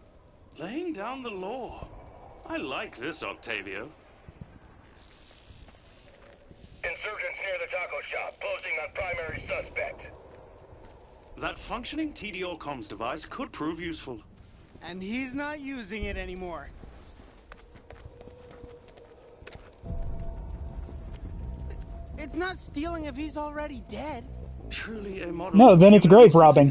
Laying down the law. I like this, Octavio. Insurgents near the taco shop, closing on primary suspect. That functioning TDO comms device could prove useful. And he's not using it anymore. It's not stealing if he's already dead. Truly a model. No, then it's grave robbing.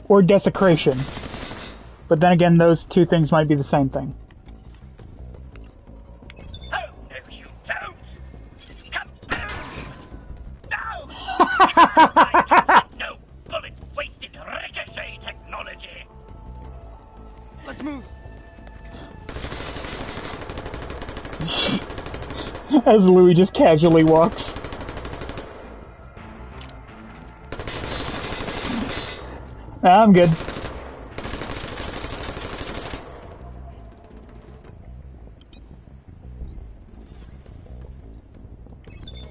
Or desecration. But then again, those two things might be the same thing. Oh, no, you don't! Kaboom! No! No bullet-wasted ricochet technology! Let's move. As Louis just casually walks. I'm good.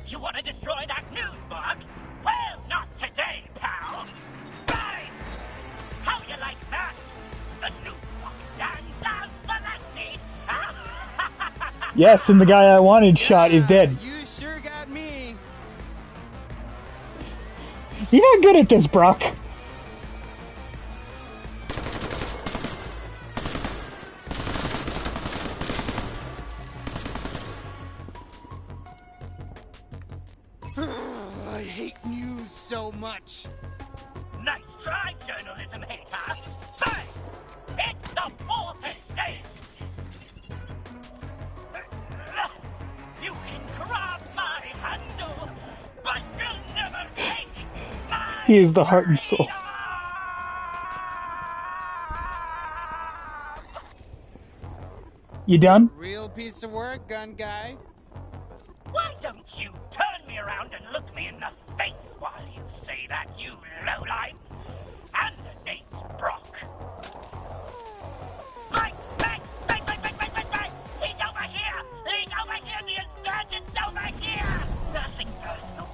You want to destroy that news box? Well, not today, pal! Right! How you like that? The news box stands out for that need! Yes, and the guy I wanted shot is dead. You sure got me. You're not good at this, Brock. I hate news so much. Nice try, journalism hater! But it's the fourth estate! You can grab my handle, but you'll never take my... He is the heart and soul. You done? Real piece of work, gun guy. Why don't you turn me around and look me in the face while you say that, you lowlife? And the name's Brock. Mike! He's over here! He's over here! The insurgent's over here! Nothing personal,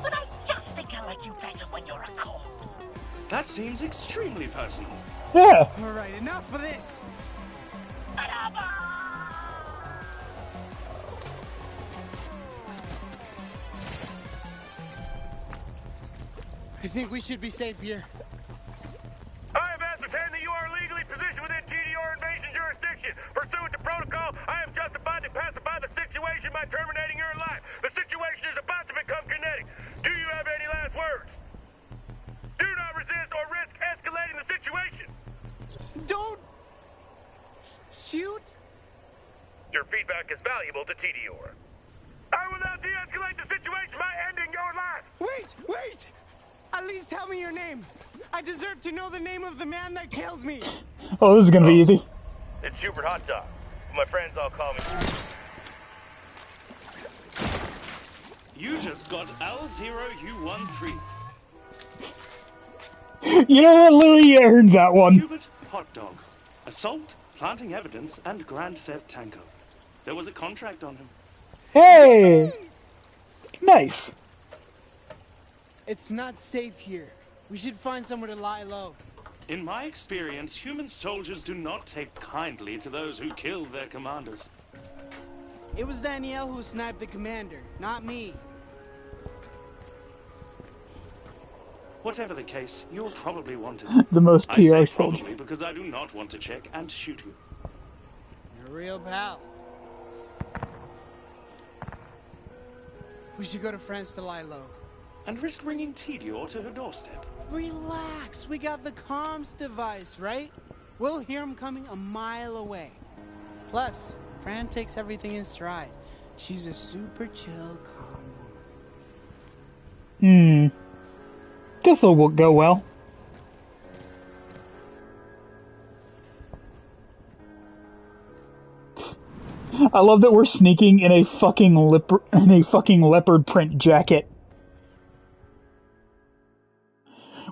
but I just think I like you better when you're a corpse. That seems extremely personal. Yeah. All right, enough of this. I think we should be safe here. I have ascertained that you are legally positioned within TDR invasion jurisdiction. Pursuant to protocol, I am justified to pacify the situation by terminating your life. The situation is about to become kinetic. Do you have any last words? Your feedback is valuable to TDOR. I will now de-escalate the situation by ending your life! Wait! At least tell me your name. I deserve to know the name of the man that kills me. Oh, this is gonna be easy. It's Hubert Hot Dog. My friends all call me. You just got L0U13. You know what, Louis? You earned that one. Hubert Hot Dog. Assault, planting evidence, and Grand Theft Tango. There was a contract on him. Hey! Nice. It's not safe here. We should find somewhere to lie low. In my experience, human soldiers do not take kindly to those who kill their commanders. It was Danielle who sniped the commander, not me. Whatever the case, you're probably wanted. The most I PR say soldier. probably because I do not want to check and shoot you. You're a real pal. We should go to France to lie low. And risk bringing Tedior to her doorstep. Relax, we got the comms device, right? We'll hear him coming a mile away. Plus, Fran takes everything in stride. She's a super chill, calm woman. This'll go well. I love that we're sneaking in a fucking leopard print jacket.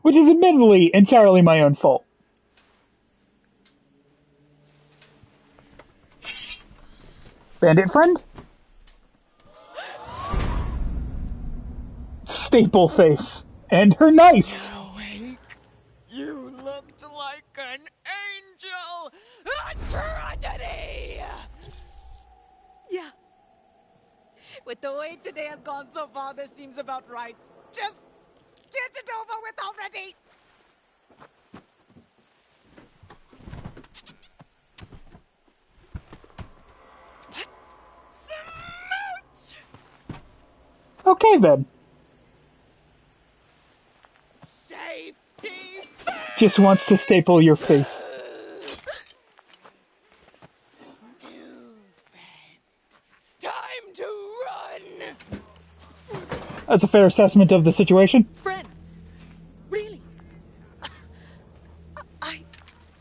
Which is admittedly entirely my own fault. Bandit friend? Staple face. And her knife! You looked like an angel! A tragedy! Yeah. With the way today has gone so far, this seems about right. Just get it over with already! What? Smooch! Okay then. Safety! Just wants to staple your face. Time to run! That's a fair assessment of the situation. Friends? Really? I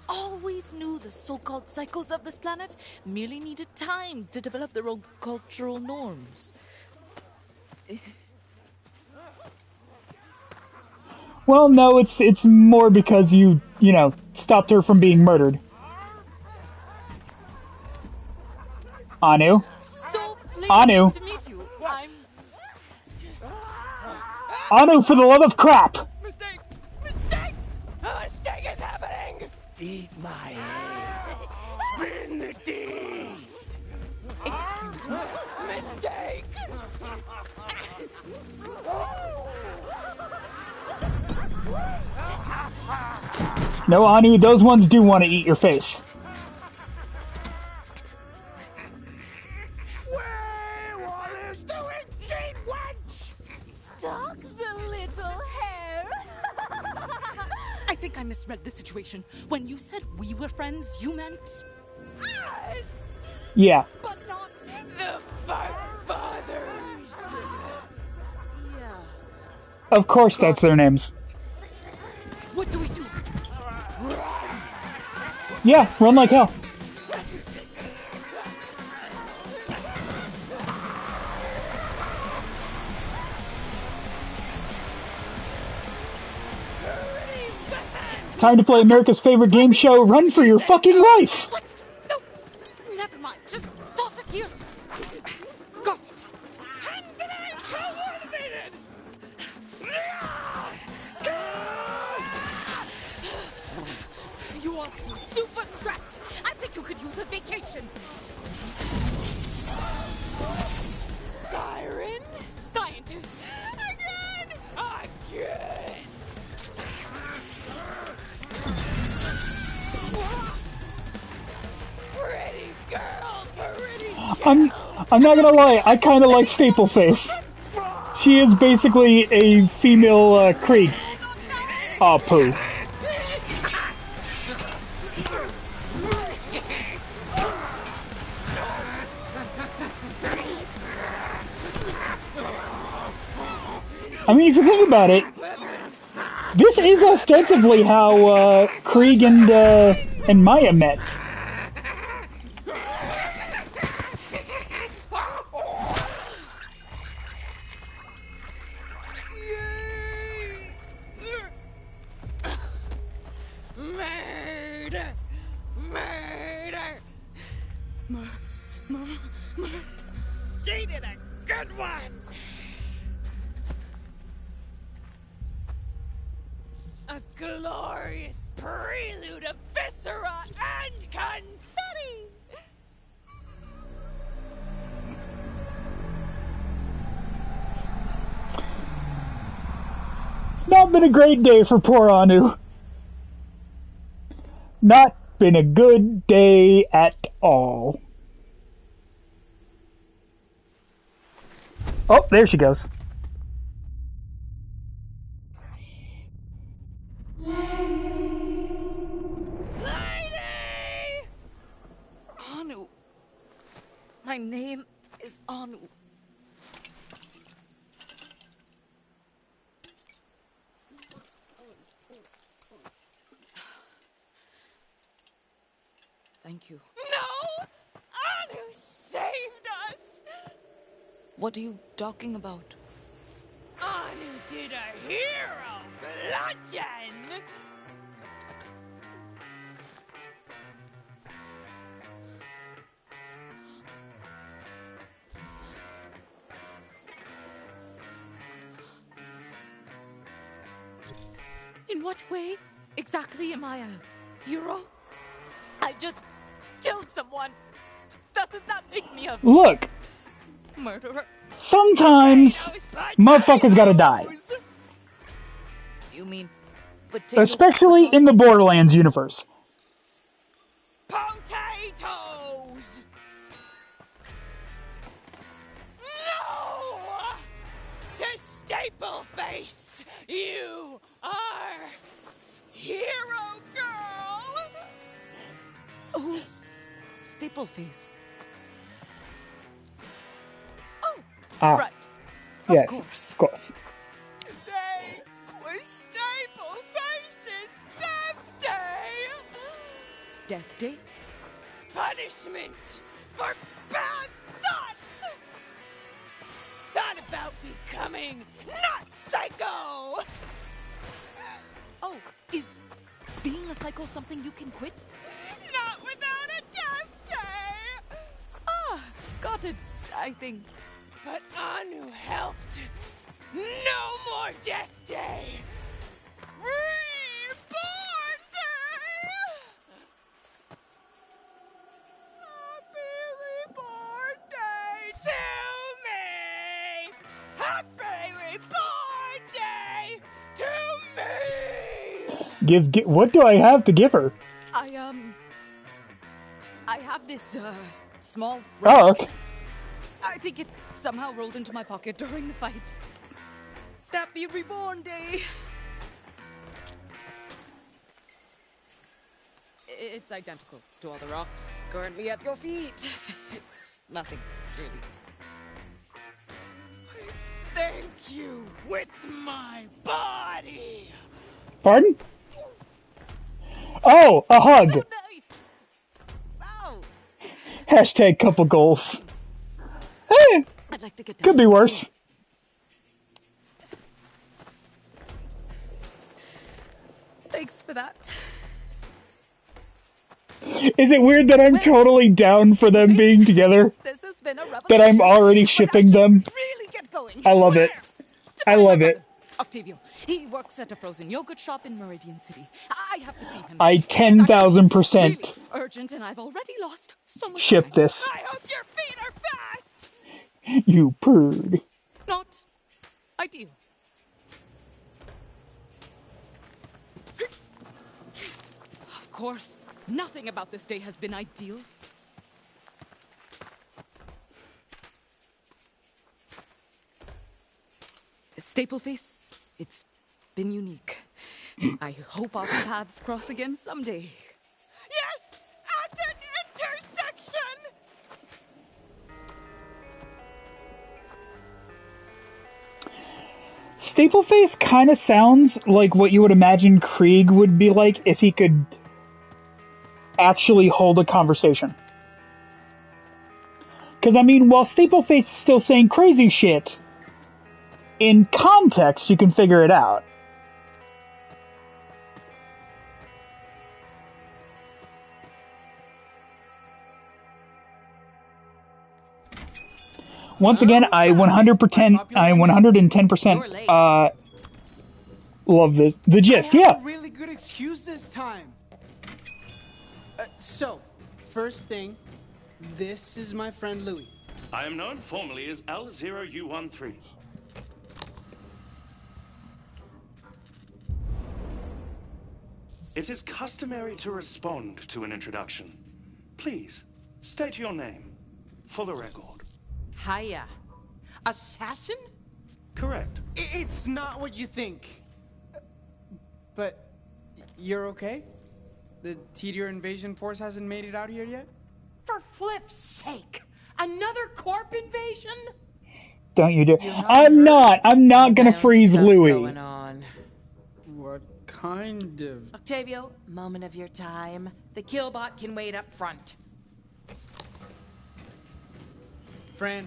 always knew the so-called psychos of this planet merely needed time to develop their own cultural norms. Well, no, it's more because you know, stopped her from being murdered. Anu? So Anu? pleased to meet you. Anu, for the love of crap! Mistake! Mistake! A mistake is happening! Eat my head. Spin the D! Excuse me. Mistake! No, Anu, those ones do want to eat your face. Stuck the little hair. I think I misread the situation. When you said we were friends, you meant us. Yeah. But not the fathers. Yeah. Of course that's their names. What do we do? Yeah, run like hell. Time to play America's favorite game show, Run for Your Fucking Life! What? No, never mind. Just toss it here. Got it. Hands in air, coordinated! You all seem super stressed. I think you could use a vacation. Siren? Scientist. Again! Again! Pretty girl, pretty girl. I'm not gonna lie, I kinda like Stapleface. She is basically a female, Krieg. Aw, poo. I mean, if you think about it, this is ostensibly how Krieg and Maya met. Murder! Murder! She did a good one! A glorious prelude of viscera and confetti! It's not been a great day for poor Anu. Not been a good day at all. Oh, there she goes. Lady! Anu. My name is Anu. Thank you. No! Anu saved us! What are you talking about? Anu did a hero bludgeon! In what way exactly am I a hero? I just killed someone. Doesn't that make me a Look, murderer? sometimes motherfuckers gotta die. You mean potato? Especially in the Borderlands universe. Potatoes! No! To Staple Face, you are hero girl! Who's Staple Face? Oh, right. Yes, course. of course. Today was Staple Face's Death Day! Death Day? Punishment for bad thoughts! Thought about becoming not psycho! Oh, is being a psycho something you can quit? Not without a death day! Ah, got it, I think. But Anu helped. No more death day! Reborn day! Happy reborn day to me! Happy reborn day to me! Give what do I have to give her? I have this, small... Oh, okay. I think it somehow rolled into my pocket during the fight. Happy reborn day! It's identical to all the rocks currently at your feet. It's nothing, really. I thank you with my body! Pardon? Oh, a hug. So nice! Wow! Hashtag couple goals. I'd like to get down. Could be worse. Thanks for that. Is it weird that I'm totally down for them being together? This has been a revelation. That I'm already shipping them? Really get going. I love it. I love it. Octavio. He works at a frozen yogurt shop in Meridian City. I have to see him. I 10,000% Really urgent, and I've already lost so much ship time. this. I hope your feet are fast. You purred. Not ideal. Of course, nothing about this day has been ideal. Stapleface, it's been unique. I hope our paths cross again someday. Yes! At an intersection! Stapleface kind of sounds like what you would imagine Krieg would be like if he could actually hold a conversation. Because, I mean, while Stapleface is still saying crazy shit, in context, you can figure it out. Once again, I 110% love this. The gist, I have a really good excuse this time. So, first thing, this is my friend Louis. I am known formally as L0U13. It is customary to respond to an introduction. Please, state your name, for the record. Hiya. Assassin? Correct. It's not what you think. But you're okay? The Tedior invasion force hasn't made it out here yet? For flip's sake! Another corp invasion? Don't you dare. I'm not gonna freeze Louis. Going on. What kind of... Octavio, moment of your time. The killbot can wait up front. Fran.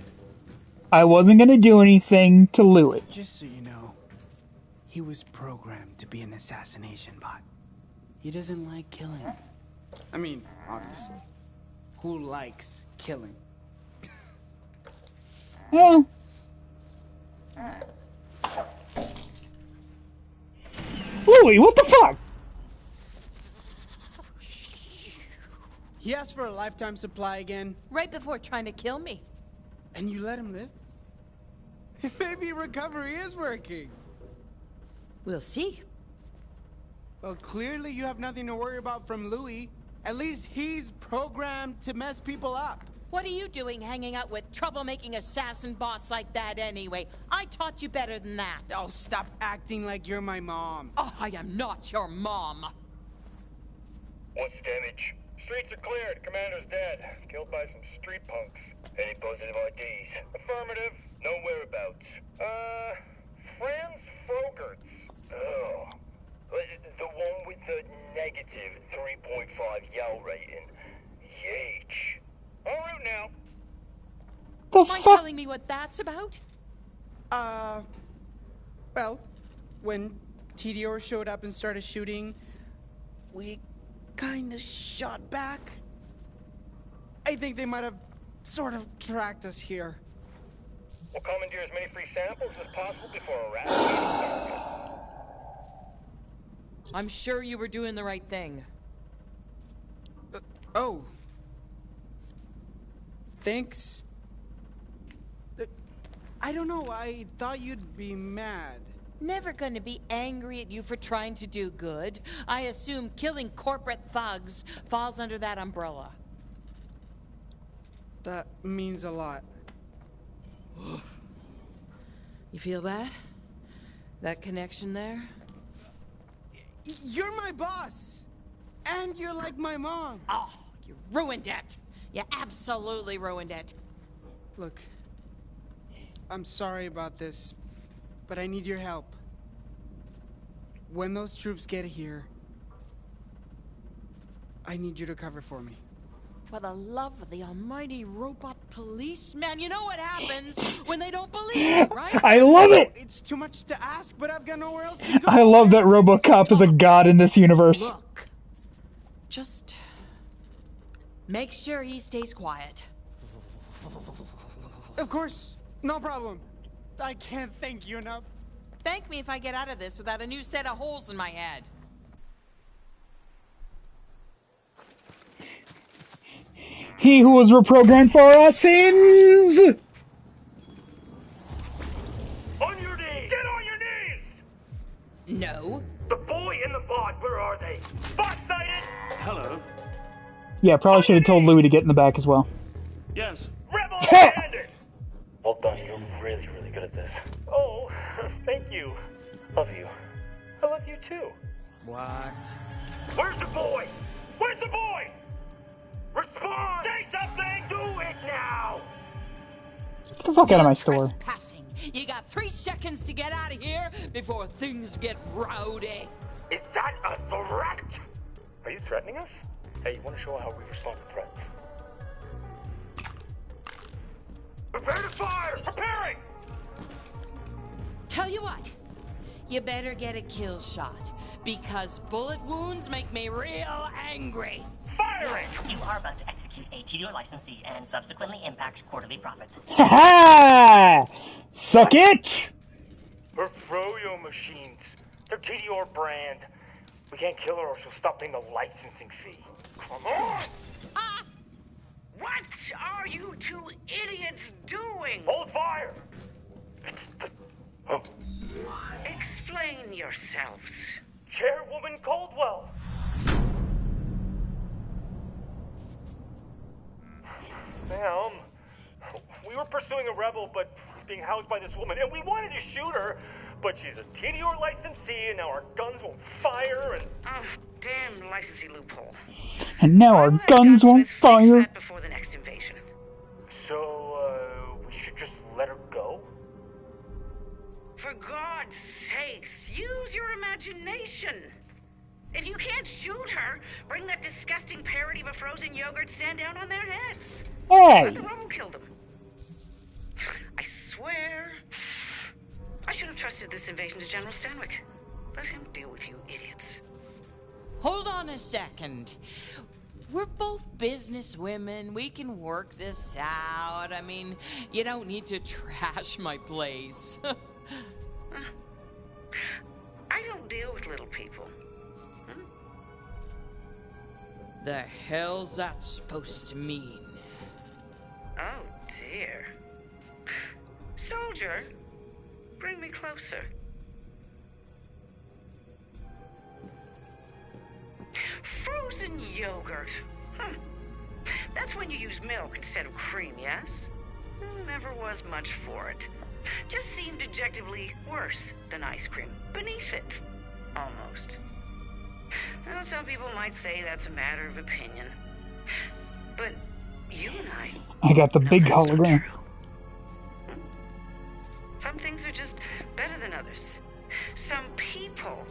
I wasn't gonna do anything to Louis. Just so you know, he was programmed to be an assassination bot. He doesn't like killing. I mean, obviously. Who likes killing? Yeah. Louis, what the fuck? He asked for a lifetime supply again. Right before trying to kill me. And you let him live? Maybe recovery is working. We'll see. Well, clearly you have nothing to worry about from Louis. At least he's programmed to mess people up. What are you doing hanging out with troublemaking assassin bots like that anyway? I taught you better than that. Oh, stop acting like you're my mom. Oh, I am not your mom. What's the damage? Streets are cleared. Commander's dead. Killed by some street punks. Any positive IDs? Affirmative. No whereabouts. Franz Frogerts. Oh. The one with the negative 3.5 Yell rating. Yeech. En route now. Mind telling me what that's about? Well, when Tedior showed up and started shooting, we kinda shot back. I think they might have sort of tracked us here. We'll commandeer as many free samples as possible before a rat meeting. I'm sure you were doing the right thing. Oh. Thanks. I don't know, I thought you'd be mad. Never gonna be angry at you for trying to do good. I assume killing corporate thugs falls under that umbrella. That means a lot. You feel that? That connection there? You're my boss! And you're like my mom! Oh, you ruined it! You absolutely ruined it. Look, I'm sorry about this, but I need your help. When those troops get here, I need you to cover for me. For the love of the almighty robot policeman, you know what happens when they don't believe you, right? I love it! It's too much to ask, but I've got nowhere else to go. I love that RoboCop is a god in this universe. Look, just make sure he stays quiet. Of course, no problem. I can't thank you enough. Thank me if I get out of this without a new set of holes in my head. He who was reprogrammed for our sins! On your knees! Get on your knees! No. The boy and the bot, where are they? Bot sighted! Hello. Yeah, probably should have told Louis to get in the back as well. Yes. Rebel apprehended! Well done, you're really, really good at this. Oh, thank you. Love you. I love you too. What? Where's the boy? Where's the boy? Respond! Say something! Do it now! Get the fuck out of my store. Trespassing You got 3 seconds to get out of here before things get rowdy. Is that a threat? Are you threatening us? Hey, you want to show how we respond to threats? Prepare to fire! Preparing! Tell you what, you better get a kill shot, because bullet wounds make me real angry. Firing! You are about to execute a TDO licensee and subsequently impact quarterly profits. Ha ha! Suck it! We're Froyo machines. They're TDR brand. We can't kill her or she'll stop paying the licensing fee. Come on! What are you two idiots doing? Hold fire! Oh. Explain yourselves. Chairwoman Caldwell! Ma'am, we were pursuing a rebel, but being housed by this woman, and we wanted to shoot her, but she's a TDR licensee, and now our guns won't fire, and... Oh, damn licensee loophole. And now our guns won't fire. That before the next invasion. So, we should just let her go? For God's sakes, use your imagination. If you can't shoot her, bring that disgusting parody of a frozen yogurt stand down on their heads. Hey! Let the rebel kill them. I swear, I should have trusted this invasion to General Stanwyck. Let him deal with you idiots. Hold on a second. We're both business women. We can work this out. I mean, you don't need to trash my place. I don't deal with little people. The hell's that supposed to mean? Oh, dear. Soldier, bring me closer. Frozen yogurt. Huh. That's when you use milk instead of cream, yes? Never was much for it. Just seemed objectively worse than ice cream. Beneath it. Almost. Well, some people might say that's a matter of opinion. But you and I got the big hologram. Some things are just better than others. Some people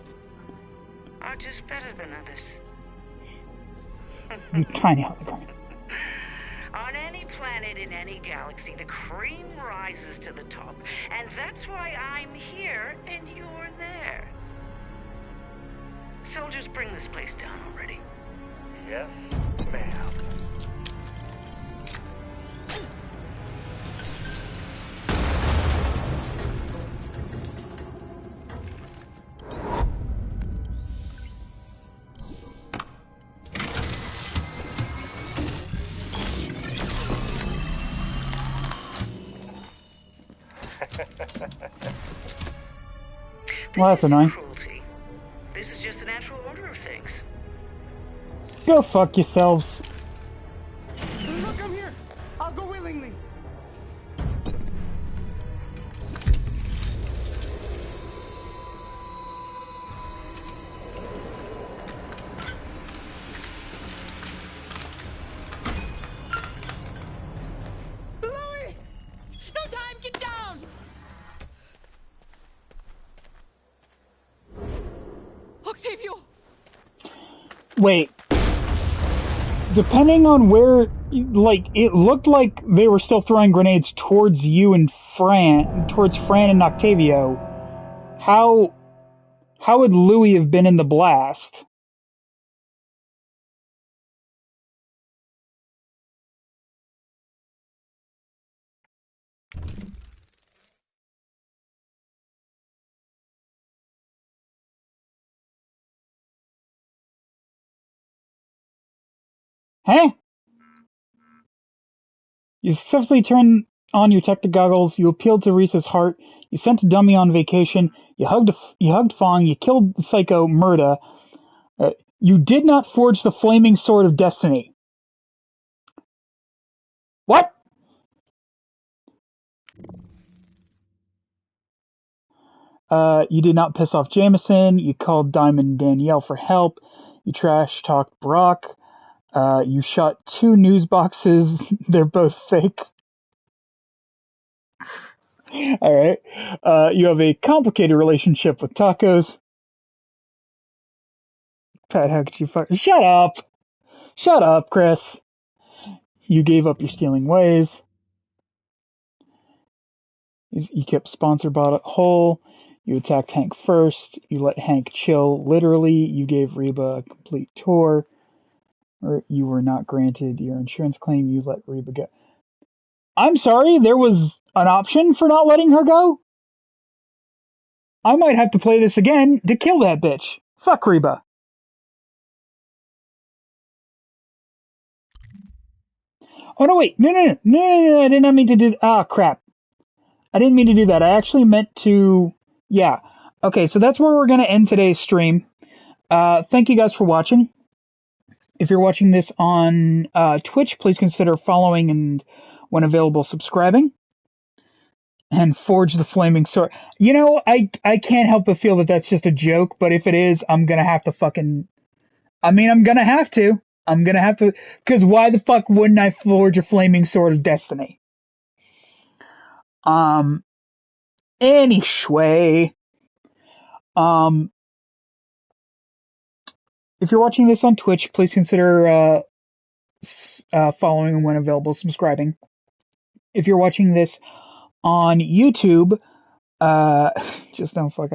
are just better than others. Tiny hologram. On any planet in any galaxy, the cream rises to the top. And that's why I'm here and you're there. Soldiers, bring this place down already. Yes, ma'am. Well, that's annoying. Cruelty. This is just the natural order of things. Go fuck yourselves. Look, I'm here. I'll go willingly. Louis! No time, get down! Octavio! Wait. Depending on where, like, it looked like they were still throwing grenades towards you and towards Fran and Octavio. How would Louis have been in the blast? Huh? You successfully turned on your tech goggles, you appealed to Risa's heart, you sent a dummy on vacation, you hugged Fong, you killed Psycho Murda. You did not forge the flaming sword of destiny. What? You did not piss off Jameson, you called Diamond and Danielle for help, you trash-talked Brock, you shot 2 news boxes, they're both fake. Alright. You have a complicated relationship with tacos. Pat, how could you fuck? Shut up! Shut up, Chris. You gave up your stealing ways. You kept sponsor bot whole. You attacked Hank first. You let Hank chill. Literally, you gave Reba a complete tour. Or you were not granted your insurance claim. You let Reba go. I'm sorry, there was an option for not letting her go? I might have to play this again to kill that bitch. Fuck Reba. Oh, no, wait. No, I did not mean to do... Ah, crap. I didn't mean to do that. I actually meant to... Yeah. Okay, so that's where we're going to end today's stream. Thank you guys for watching. If you're watching this on Twitch, please consider following and, when available, subscribing. And Forge the Flaming Sword. You know, I can't help but feel that that's just a joke, but if it is, I'm going to have to fucking... I mean, I'm going to have to. I'm going to have to... Because why the fuck wouldn't I forge a Flaming Sword of Destiny? Anyway... if you're watching this on Twitch, please consider following and, when available, subscribing. If you're watching this on YouTube, just don't fuck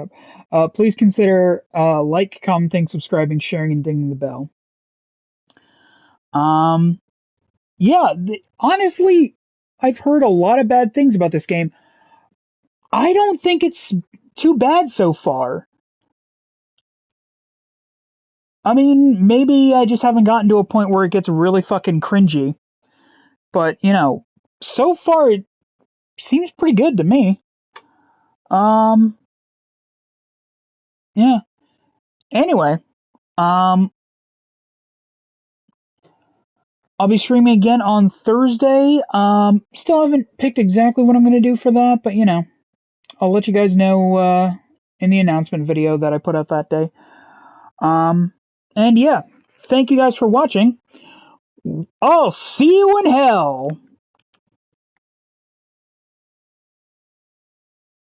up. Please consider like, commenting, subscribing, sharing, and dinging the bell. Yeah, honestly, I've heard a lot of bad things about this game. I don't think it's too bad so far. I mean, maybe I just haven't gotten to a point where it gets really fucking cringy. But, you know, so far it seems pretty good to me. Yeah. Anyway, I'll be streaming again on Thursday. Still haven't picked exactly what I'm going to do for that, but, you know, I'll let you guys know, in the announcement video that I put out that day. And yeah, thank you guys for watching. I'll see you in hell.